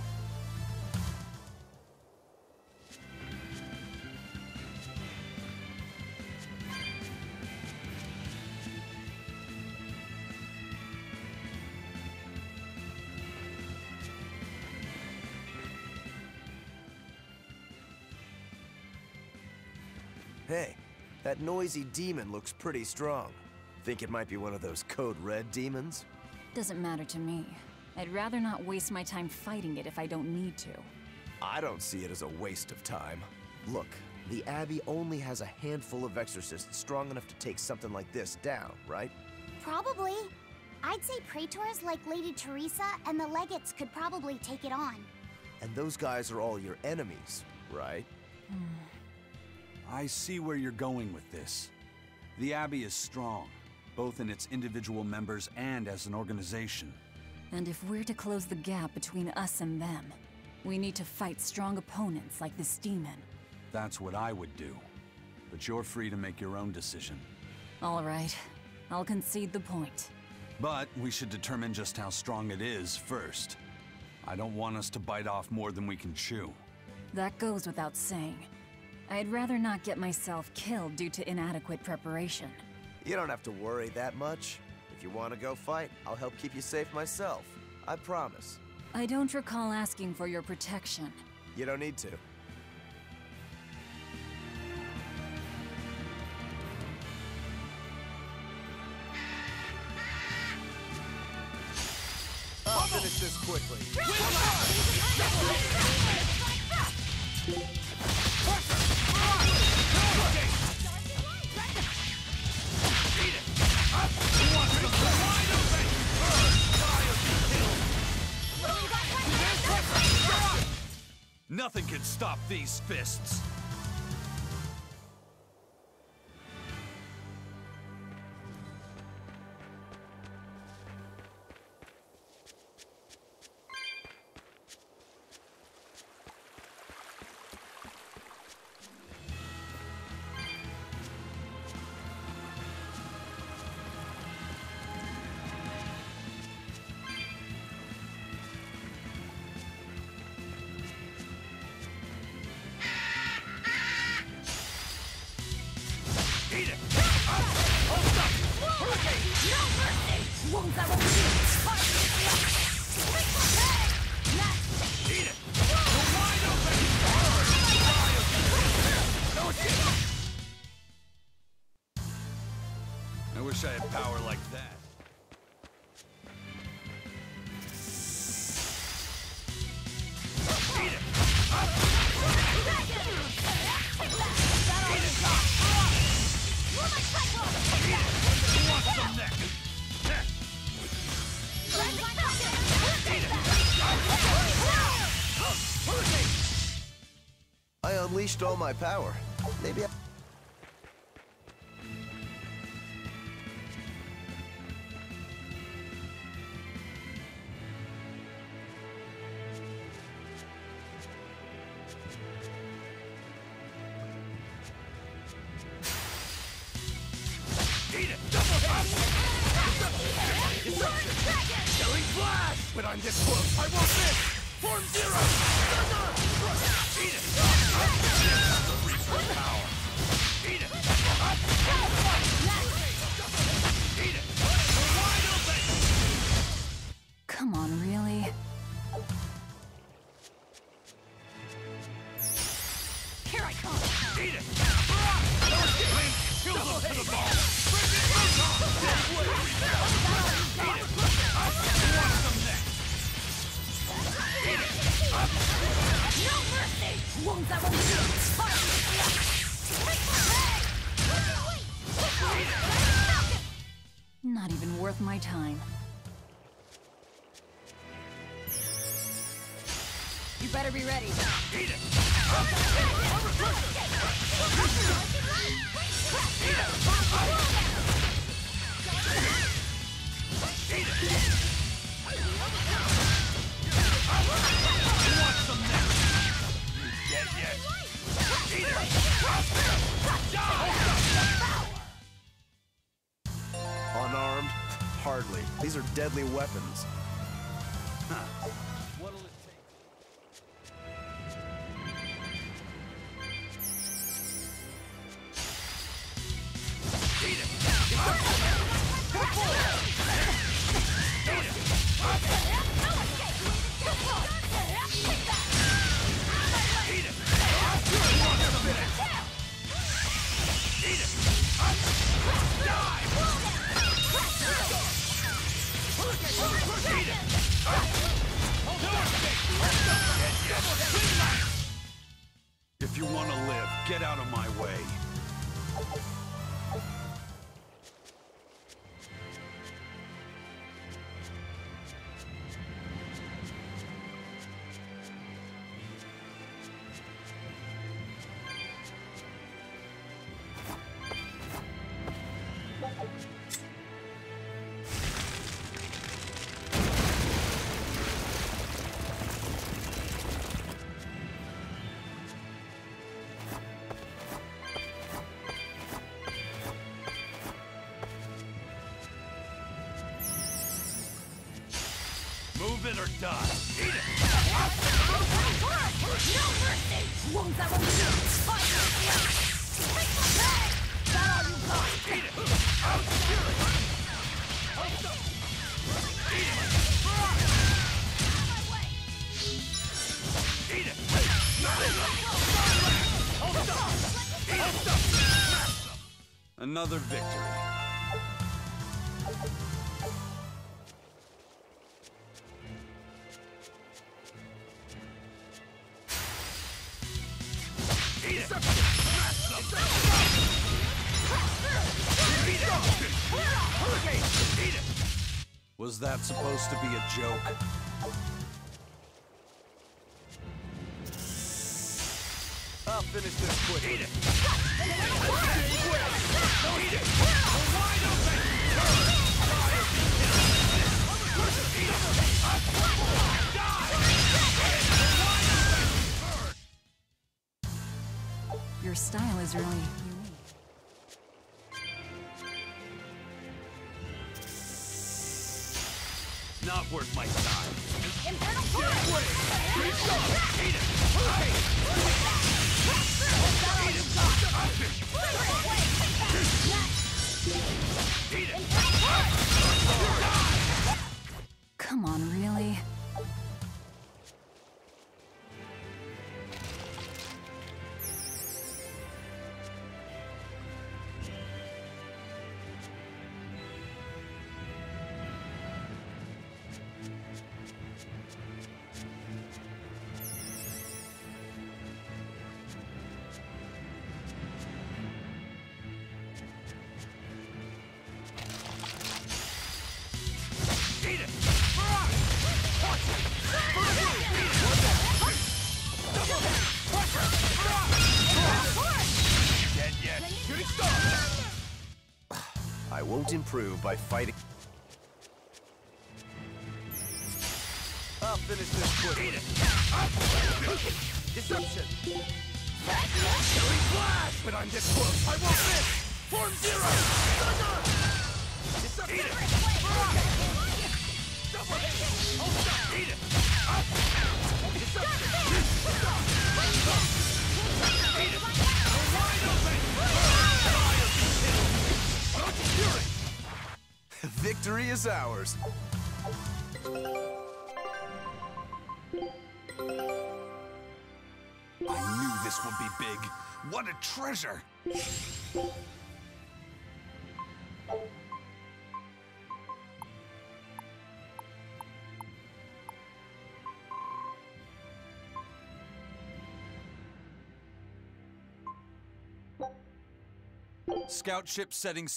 Hey, that noisy demon looks pretty strong. Think it might be one of those Code Red demons? Doesn't matter to me. I'd rather not waste my time fighting it if I don't need to. I don't see it as a waste of time. Look, the Abbey only has a handful of exorcists strong enough to take something like this down, right? Probably. I'd say praetors like Lady Teresa and the legates could probably take it on. And those guys are all your enemies, right? I see where you're going with this. The Abbey is strong, both in its individual members and as an organization. And if we're to close the gap between us and them, we need to fight strong opponents like this demon. That's what I would do. But you're free to make your own decision. All right. I'll concede the point. But we should determine just how strong it is first. I don't want us to bite off more than we can chew. That goes without saying. I'd rather not get myself killed due to inadequate preparation. You don't have to worry that much. If you want to go fight, I'll help keep you safe myself. I promise. I don't recall asking for your protection. You don't need to. I'll finish this quickly. Nothing can stop these fists! unleashed all my power. Maybe I... Eat it! Double hit! Killing flash! But I'm this close, I won't miss! Form zero! Eat it! Reaper power! Eat it! Eat it! We're wide open! Come on, really? Here I come! Eat it! Kill them to the ball! Bring it on! Dead weight! Eat it! Who wants them next? Eat it! No mercy! Wounds that will be Not even worth my time. You better be ready. Eat it! Unarmed? Hardly. These are deadly weapons. What'll it take? Eat it! If you want to live, get out of my way. Move it or die. Eat it! No mercy! Wounds that will be That all you got? Eat it! Out! Eat it! Eat it! Another victory. Was that supposed to be a joke? I'll finish this quick. Eat it! Eat it! Wide open! Your style is really unique. Not worth my time. Infernal Eat it! Eat it! Come on, really? won't improve by fighting. I'll finish this quick. Deception. Killing flash! But I'm this close. I won't miss! Form zero! Deception. Double hit! Oh, stop! Eat it! Victory is ours. I knew this would be big. What a treasure! Scout ship setting.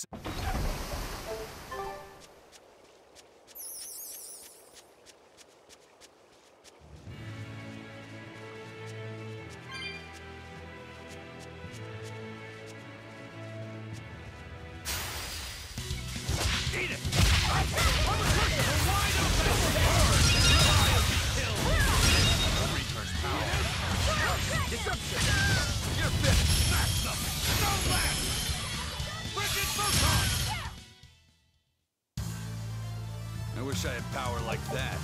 I wish I had power like that.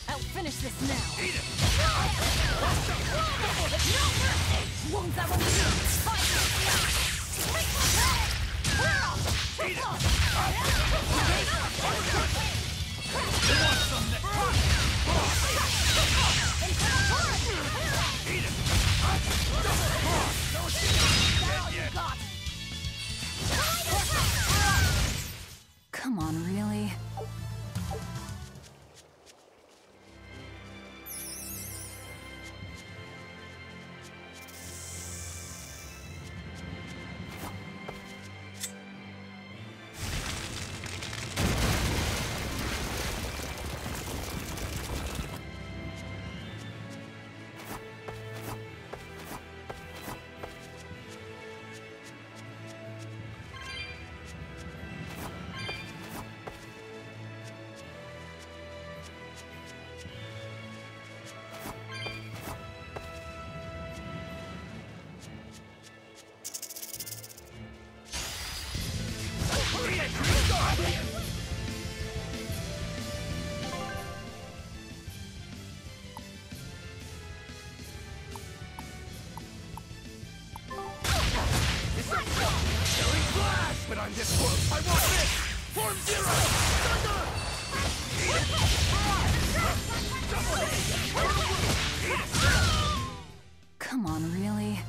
I'll finish this now. Eat it! No mercy! Wounds that will be Eat it! You want some next? Eat it! Come on, really? But I'm this close. I won't miss! Form zero! Come on, really?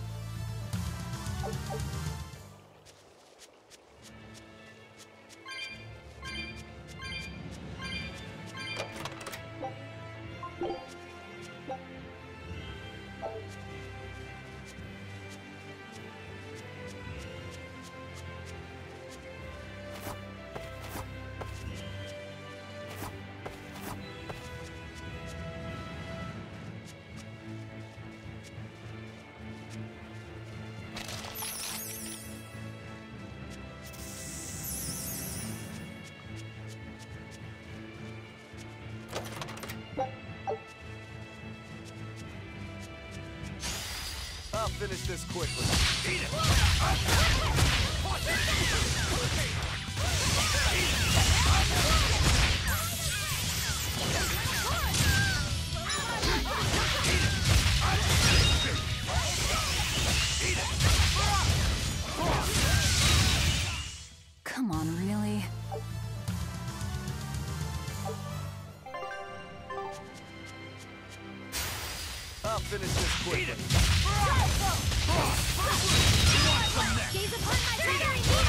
I'll finish this quickly. Eat it! Come on, really? I'll finish this quickly. Eat it! Gaze upon my feathery needle!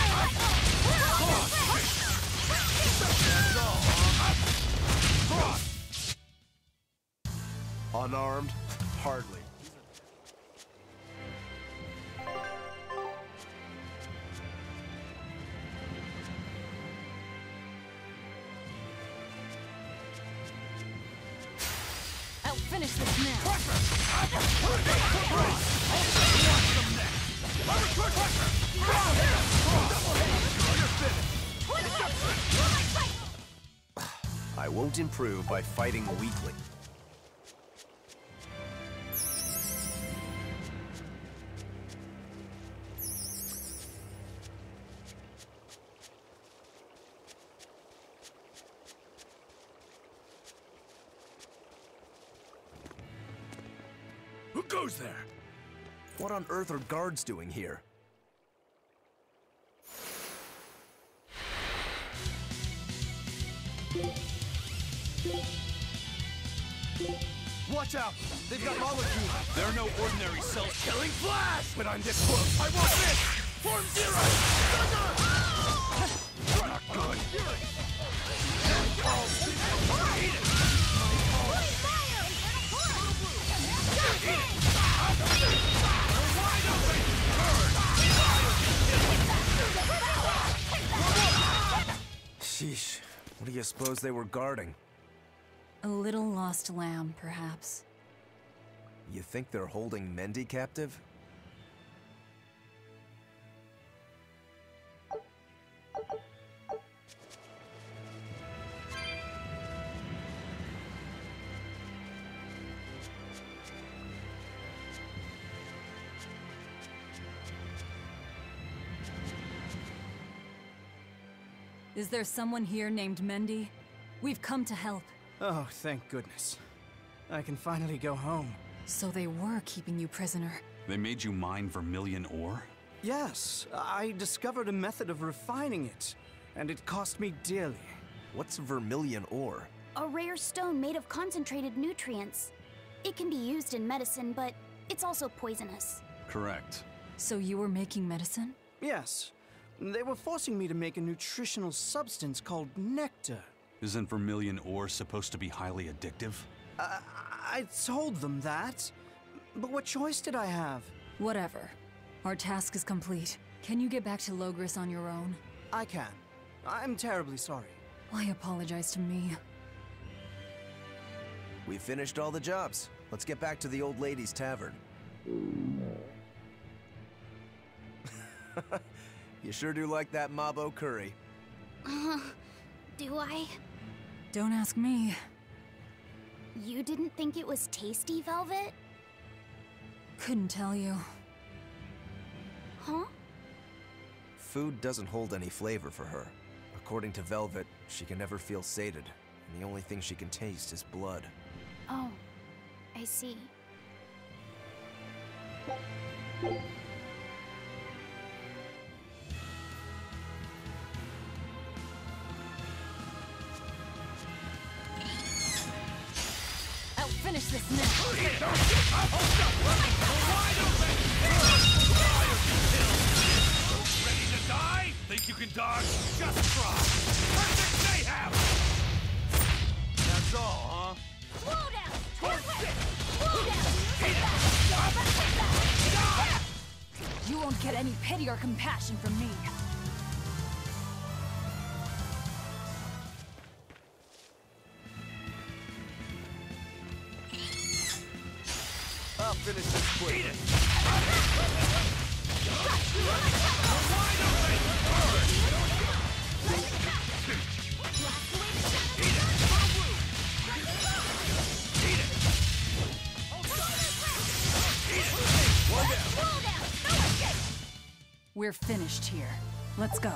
That's all! finish this now. I won't improve by fighting weakly. Who goes there? What on earth are guards doing here? Watch out! They've got molecules! They're no ordinary cells. Killing flash! When I'm this close, I won't miss! Form zero! Not good! Sheesh. What do you suppose they were guarding? A little lost lamb, perhaps. You think they're holding Mendy captive? Is there someone here named Mendy? We've come to help. Oh, thank goodness. I can finally go home. So they were keeping you prisoner. They made you mine vermilion ore? Yes, I discovered a method of refining it, and it cost me dearly. What's vermilion ore? A rare stone made of concentrated nutrients. It can be used in medicine, but it's also poisonous. Correct. So you were making medicine? Yes. They were forcing me to make a nutritional substance called nectar. Isn't vermilion ore supposed to be highly addictive? I told them that. But what choice did I have? Whatever. Our task is complete. Can you get back to Loegres on your own? I can. I'm terribly sorry. Why apologize to me? We've finished all the jobs. Let's get back to the old lady's tavern. You sure do like that Mabo curry. Do I? Don't ask me. You didn't think it was tasty, Velvet? Couldn't tell you. Huh? Food doesn't hold any flavor for her. According to Velvet, she can never feel sated, and the only thing she can taste is blood. Oh, I see. I'll finish this now. Ready to die? Think you can dodge? Just try. Perfect mayhem! That's all, huh? Slow down! You won't get any pity or compassion from me. I'll finish this quick. We're finished here. Let's go.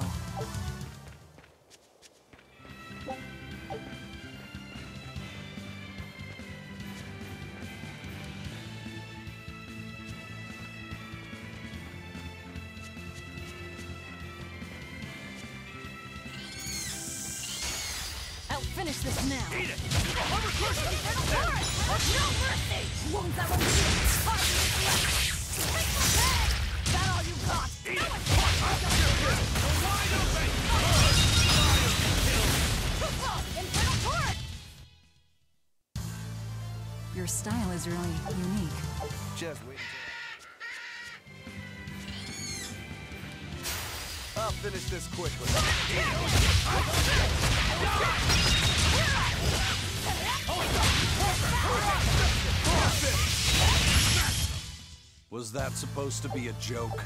I'll finish this now. Eat it! No mercy! Wounds that won't heal. That all you got? Your style is really unique. Just wait. I'll finish this quickly. Was that supposed to be a joke?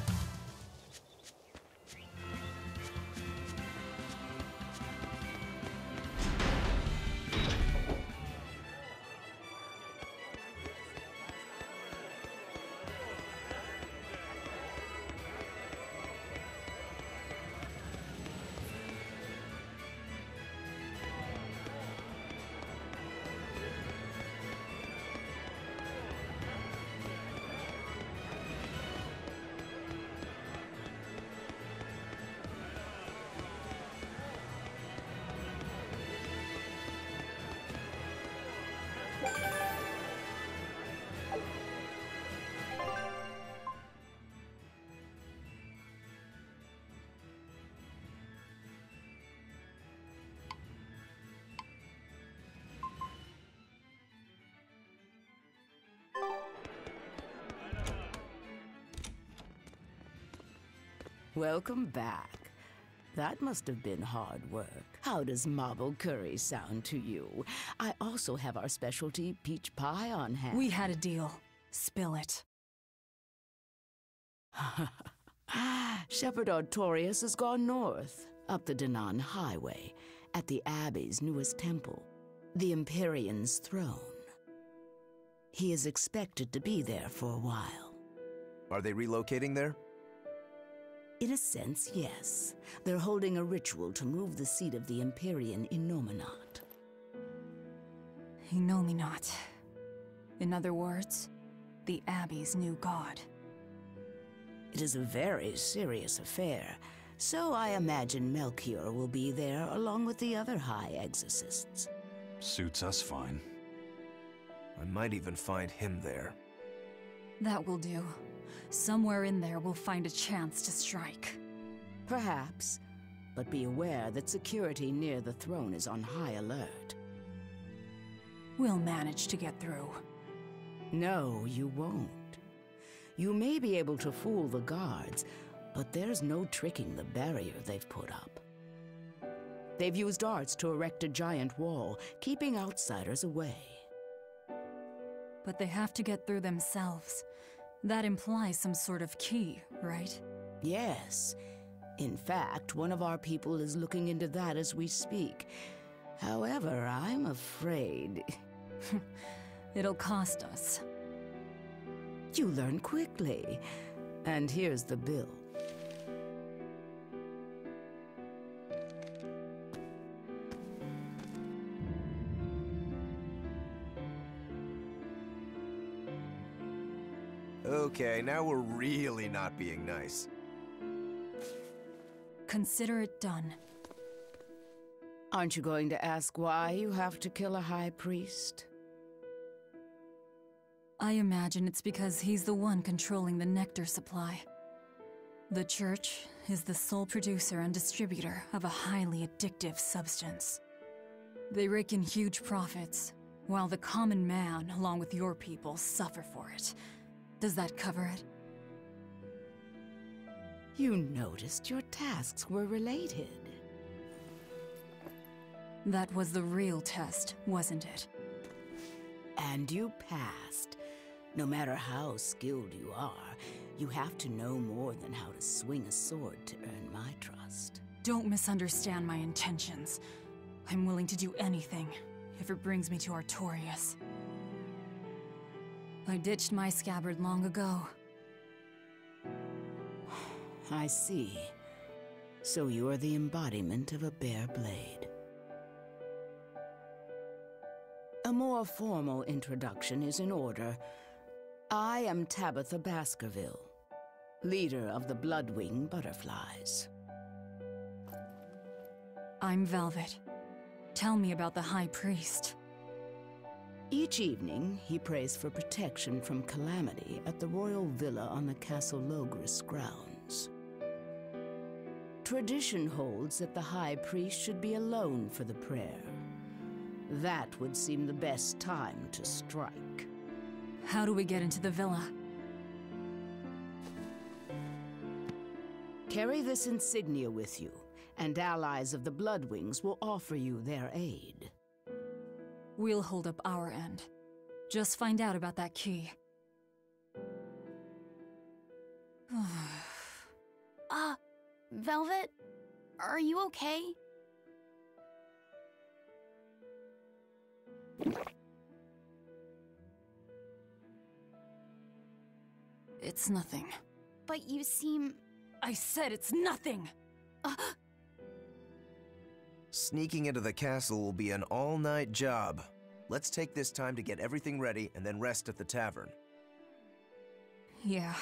Welcome back. That must have been hard work. How does marble curry sound to you? I also have our specialty peach pie on hand. We had a deal. Spill it. Shepherd Artorius has gone north, up the Danann Highway, at the Abbey's newest temple, the Empyrean's throne. He is expected to be there for a while. Are they relocating there? In a sense, yes. They're holding a ritual to move the seat of the Empyrean Inominat. Inominat. In other words, the Abbey's new god. It is a very serious affair, so I imagine Melchior will be there along with the other high exorcists. Suits us fine. I might even find him there. That will do. Somewhere in there we'll find a chance to strike. Perhaps, but be aware that security near the throne is on high alert. We'll manage to get through. No, you won't. You may be able to fool the guards, but there's no tricking the barrier they've put up. They've used arts to erect a giant wall, keeping outsiders away. But they have to get through themselves. That implies some sort of key, right? Yes. In fact, one of our people is looking into that as we speak. However, I'm afraid... It'll cost us. You learn quickly. And here's the bill. Okay, now we're really not being nice. Consider it done. Aren't you going to ask why you have to kill a high priest? I imagine it's because he's the one controlling the nectar supply. The Church is the sole producer and distributor of a highly addictive substance. They rake in huge profits, while the common man, along with your people, suffer for it. Does that cover it? You noticed your tasks were related. That was the real test, wasn't it? And you passed. No matter how skilled you are, you have to know more than how to swing a sword to earn my trust. Don't misunderstand my intentions. I'm willing to do anything, if it brings me to Artorius. I ditched my scabbard long ago. I see. So you are the embodiment of a bare blade. A more formal introduction is in order. I am Tabitha Baskerville, leader of the Bloodwing Butterflies. I'm Velvet. Tell me about the High Priest. Each evening, he prays for protection from calamity at the royal villa on the Castle Loegres grounds. Tradition holds that the High Priest should be alone for the prayer. That would seem the best time to strike. How do we get into the villa? Carry this insignia with you, and allies of the Bloodwings will offer you their aid. We'll hold up our end. Just find out about that key. Velvet, are you okay? It's nothing. But you seem... I said it's nothing! Sneaking into the castle will be an all-night job. Let's take this time to get everything ready and then rest at the tavern. Yeah.